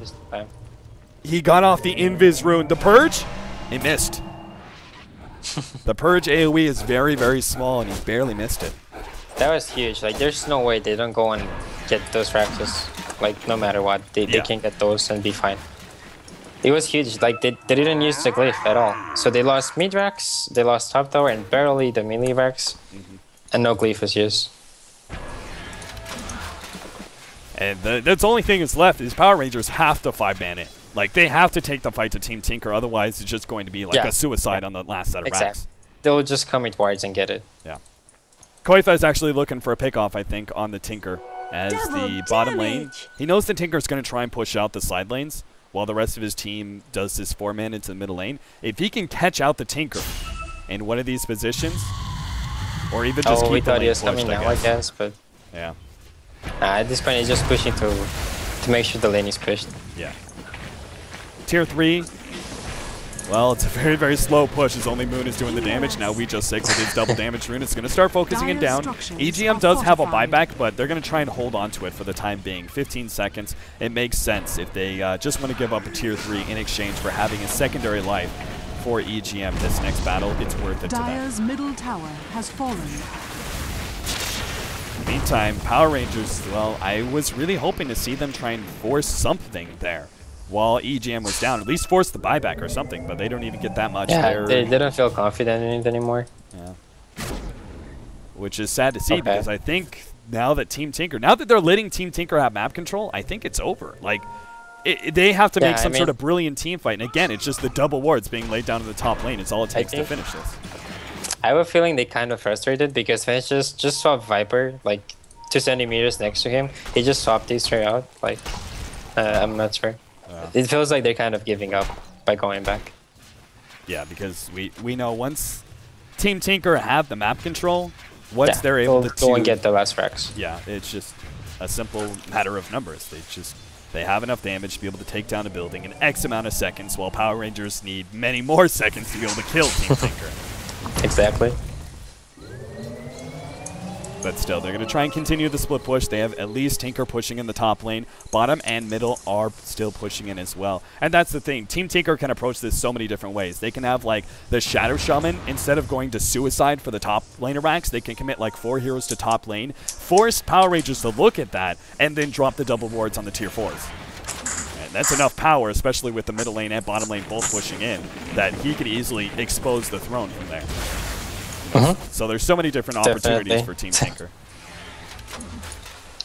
He got off the Invis rune. The Purge, he missed. The Purge AoE is very, very small, and he barely missed it. That was huge. Like, there's no way they don't go and get those Raptors. Like, no matter what, they can get those and be fine. It was huge. Like, they didn't use the glyph at all. So they lost mid racks, they lost top tower, and barely the melee racks. And no glyph was used. And that's the only thing that's left is Power Rangers have to 5-man it. Like, they have to take the fight to Team Tinker, otherwise it's just going to be like a suicide on the last set of racks. They'll just come with wards and get it. Yeah. Koitha is actually looking for a pickoff, I think, on the Tinker as the bottom lane. He knows the Tinker's going to try and push out the side lanes while the rest of his team does this 4-man into the middle lane. If he can catch out the Tinker in one of these positions, or even just keep the lane pushed, I guess, but yeah. At this point, he's just pushing to make sure the lane is pushed. Yeah. Tier 3. Well, it's a very, very slow push as only Moon is doing the damage. Now we just 6 with his double damage rune. It's going to start focusing it down. EGM does have a buyback, but they're going to try and hold on to it for the time being. 15 seconds. It makes sense if they just want to give up a tier 3 in exchange for having a secondary life for EGM this next battle. It's worth it to them. Dire's middle tower has fallen. Meantime, Power Rangers, well, I was really hoping to see them try and force something there while EGM was down. At least force the buyback or something, but they don't even get that much there. They don't feel confident in it anymore. Yeah. Which is sad to see because I think now that Team Tinker, now that they're letting Team Tinker have map control, I think it's over. Like, they have to make some sort of brilliant team fight. And again, it's just the double wards being laid down in the top lane. It's all it takes to finish this. I have a feeling they kind of frustrated because Vince just swapped Viper, like 2 centimeters next to him. He just swapped these straight out. Like, I'm not sure. It feels like they're kind of giving up by going back. Yeah, because we know once Team Tinker have the map control, once they're able to go and get the last racks. Yeah, it's just a simple matter of numbers. They just They have enough damage to be able to take down a building in X amount of seconds, while Power Rangers need many more seconds to be able to kill Team Tinker. Exactly. But still, they're going to try and continue the split push. They have at least Tinker pushing in the top lane. Bottom and middle are still pushing in as well. And that's the thing. Team Tinker can approach this so many different ways. They can have, like, the Shadow Shaman, instead of going to suicide for the top laner racks, they can commit, like, 4 heroes to top lane, force Power Rangers to look at that, and then drop the double wards on the tier 4s. And that's enough power, especially with the middle lane and bottom lane both pushing in, that he could easily expose the throne from there. So there's so many different opportunities for Team Tinker.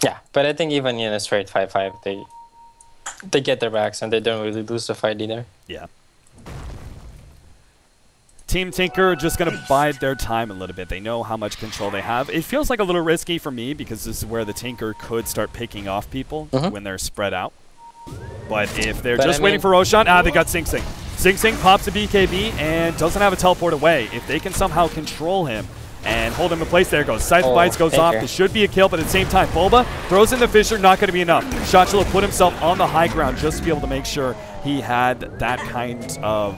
Yeah, but I think even in a straight 5-5, they get their backs and they don't really lose the fight either. Yeah. Team Tinker just going to bide their time a little bit. They know how much control they have. It feels like a little risky for me because this is where the Tinker could start picking off people when they're spread out. But if they're just waiting for Roshan, they got Sing Sing. Sing Sing pops a BKB and doesn't have a teleport away. If they can somehow control him and hold him in place, there goes. Scythe Bites goes off. This should be a kill, but at the same time, Bulba throws in the Fisher, not going to be enough. Shotchula put himself on the high ground just to be able to make sure he had that kind of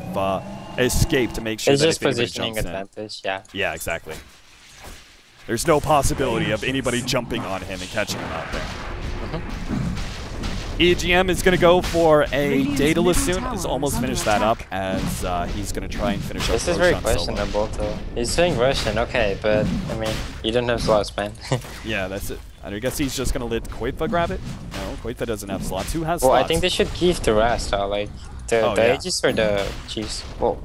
escape to make sure it's that just positioning advantage, Yeah, exactly. There's no possibility of anybody jumping on him and catching him out there. EGM is going to go for a Daedalus soon. He's almost finished that up as he's going to try and finish up. This is very questionable though. He's saying Russian, okay, but I mean, you don't have slots, man. Yeah, that's it. I guess he's just going to let Koitva grab it. No, Koitva doesn't have slots. Who has well, slots? I think they should give the rest, like the Aegis or the Cheese. Well,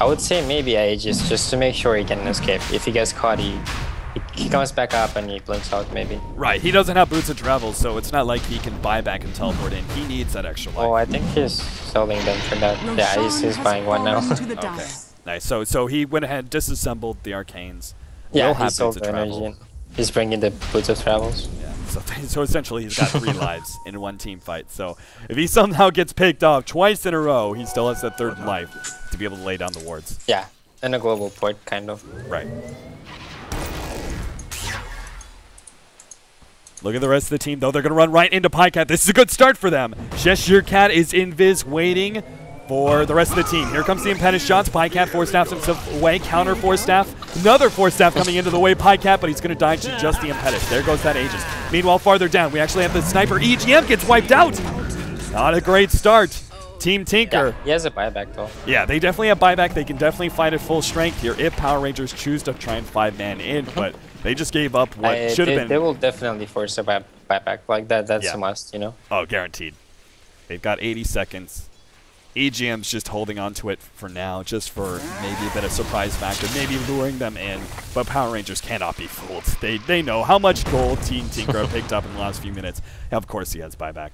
I would say maybe Aegis just to make sure he can escape. If he gets caught, he comes back up and he blinks out maybe. Right, he doesn't have boots of travel, so it's not like he can buy back and teleport in. He needs that extra life. Oh, I think he's selling them for that. Yeah, he's buying one now. Okay, nice. So he went ahead, disassembled the arcanes. Yeah, he sold the energy. He's bringing the boots of travels. Yeah, so essentially he's got 3 lives in one team fight. So if he somehow gets picked off twice in a row, he still has that 3rd life to be able to lay down the wards. Yeah, and a global port, kind of. Right. Look at the rest of the team, though. They're going to run right into Pycat. This is a good start for them. Cheshire Cat is invis waiting for the rest of the team. Here comes the Impetus shots. Pycat 4-staffs himself away. Counter 4-staff. Another 4-staff coming into the way. Pycat, but he's going to die to just the Impetus. There goes that Aegis. Meanwhile, farther down, we actually have the Sniper. EGM gets wiped out. Not a great start. Team Tinker. Yeah, he has a buyback, though. Yeah, they definitely have buyback. They can definitely fight at full strength here if Power Rangers choose to try and 5-man in, but they just gave up what should have been. They will definitely force a buyback like that. That's a must, you know? Oh, guaranteed. They've got 80 seconds. EGM's just holding on to it for now, just for maybe a bit of surprise factor, maybe luring them in, but Power Rangers cannot be fooled. They know how much gold Team Tinker picked up in the last few minutes. Of course he has buyback.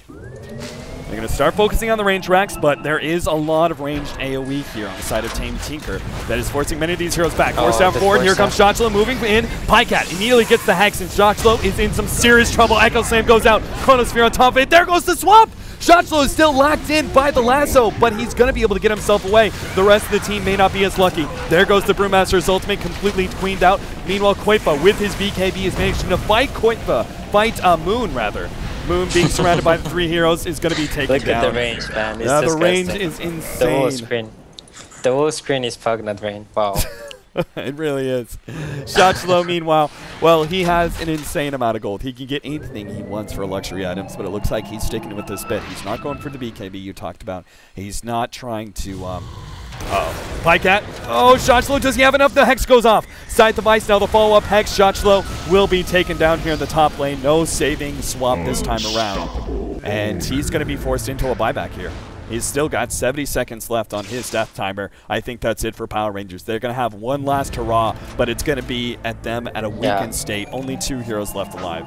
They're going to start focusing on the range racks, but there is a lot of ranged AoE here on the side of Team Tinker that is forcing many of these heroes back. Force down forward. Here comes Shotchula moving in. Pycat immediately gets the Hex, and Shotchula is in some serious trouble. Echo Slam goes out. Chronosphere on top of it. There goes the swap! Shotchula is still locked in by the lasso, but he's going to be able to get himself away. The rest of the team may not be as lucky. There goes the Brewmaster's ultimate, completely queened out. Meanwhile, Koitva, with his BKB, is managing to fight Moon, rather. Moon being surrounded by the 3 heroes is going to be taken down. Look at the range, man. It's the range is insane. The whole screen is Pugnut range. Wow. It really is. Shotchula, meanwhile, well, he has an insane amount of gold. He can get anything he wants for luxury items, but it looks like he's sticking with this bit. He's not going for the BKB you talked about. He's not trying to, Pycat. Oh, Shotchula, does he have enough? The Hex goes off. Scythe device, now the follow-up Hex. Shotchula will be taken down here in the top lane. No saving swap this time around. And he's going to be forced into a buyback here. He's still got 70 seconds left on his death timer. I think that's it for Power Rangers. They're going to have one last hurrah, but it's going to be at them at a weakened state. Only 2 heroes left alive.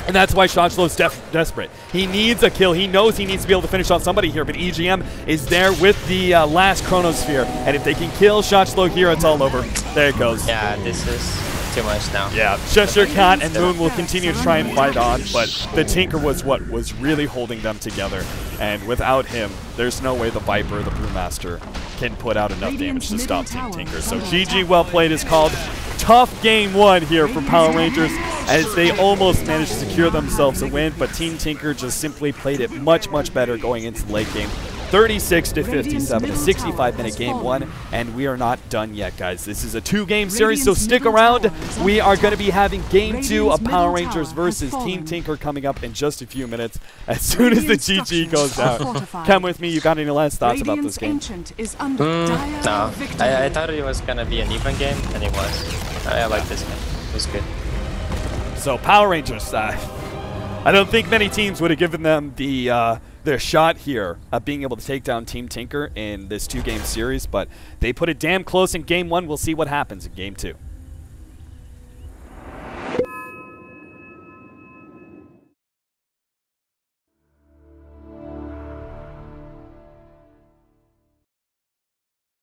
And that's why Shotchula's desperate. He needs a kill. He knows he needs to be able to finish off somebody here, but EGM is there with the last Chronosphere. And if they can kill Shotchula here, it's all over. There it goes. Yeah, this is too much now. Yeah, Cheshire Cat and Moon will continue to try and fight on, but the Tinker was what was really holding them together. And without him, there's no way the Viper, the Brewmaster, can put out enough damage to stop Team Tinker. So GG, well played is called. Tough game one here for Power Rangers as they almost managed to secure themselves a win, but Team Tinker just simply played it much, much better going into the late game. 36-57, a 65-minute game one, and we are not done yet, guys. This is a 2-game series, so stick around. We are going to be having Game 2 of Power Rangers versus Team Tinker coming up in just a few minutes as soon as the GG goes out. Come with me. You got any last thoughts about this game? No, I thought it was going to be an even game, and it was. I like this game. It was good. So Power Rangers, I don't think many teams would have given them the their shot here of being able to take down Team Tinker in this 2-game series, but they put it damn close in game 1. We'll see what happens in game 2.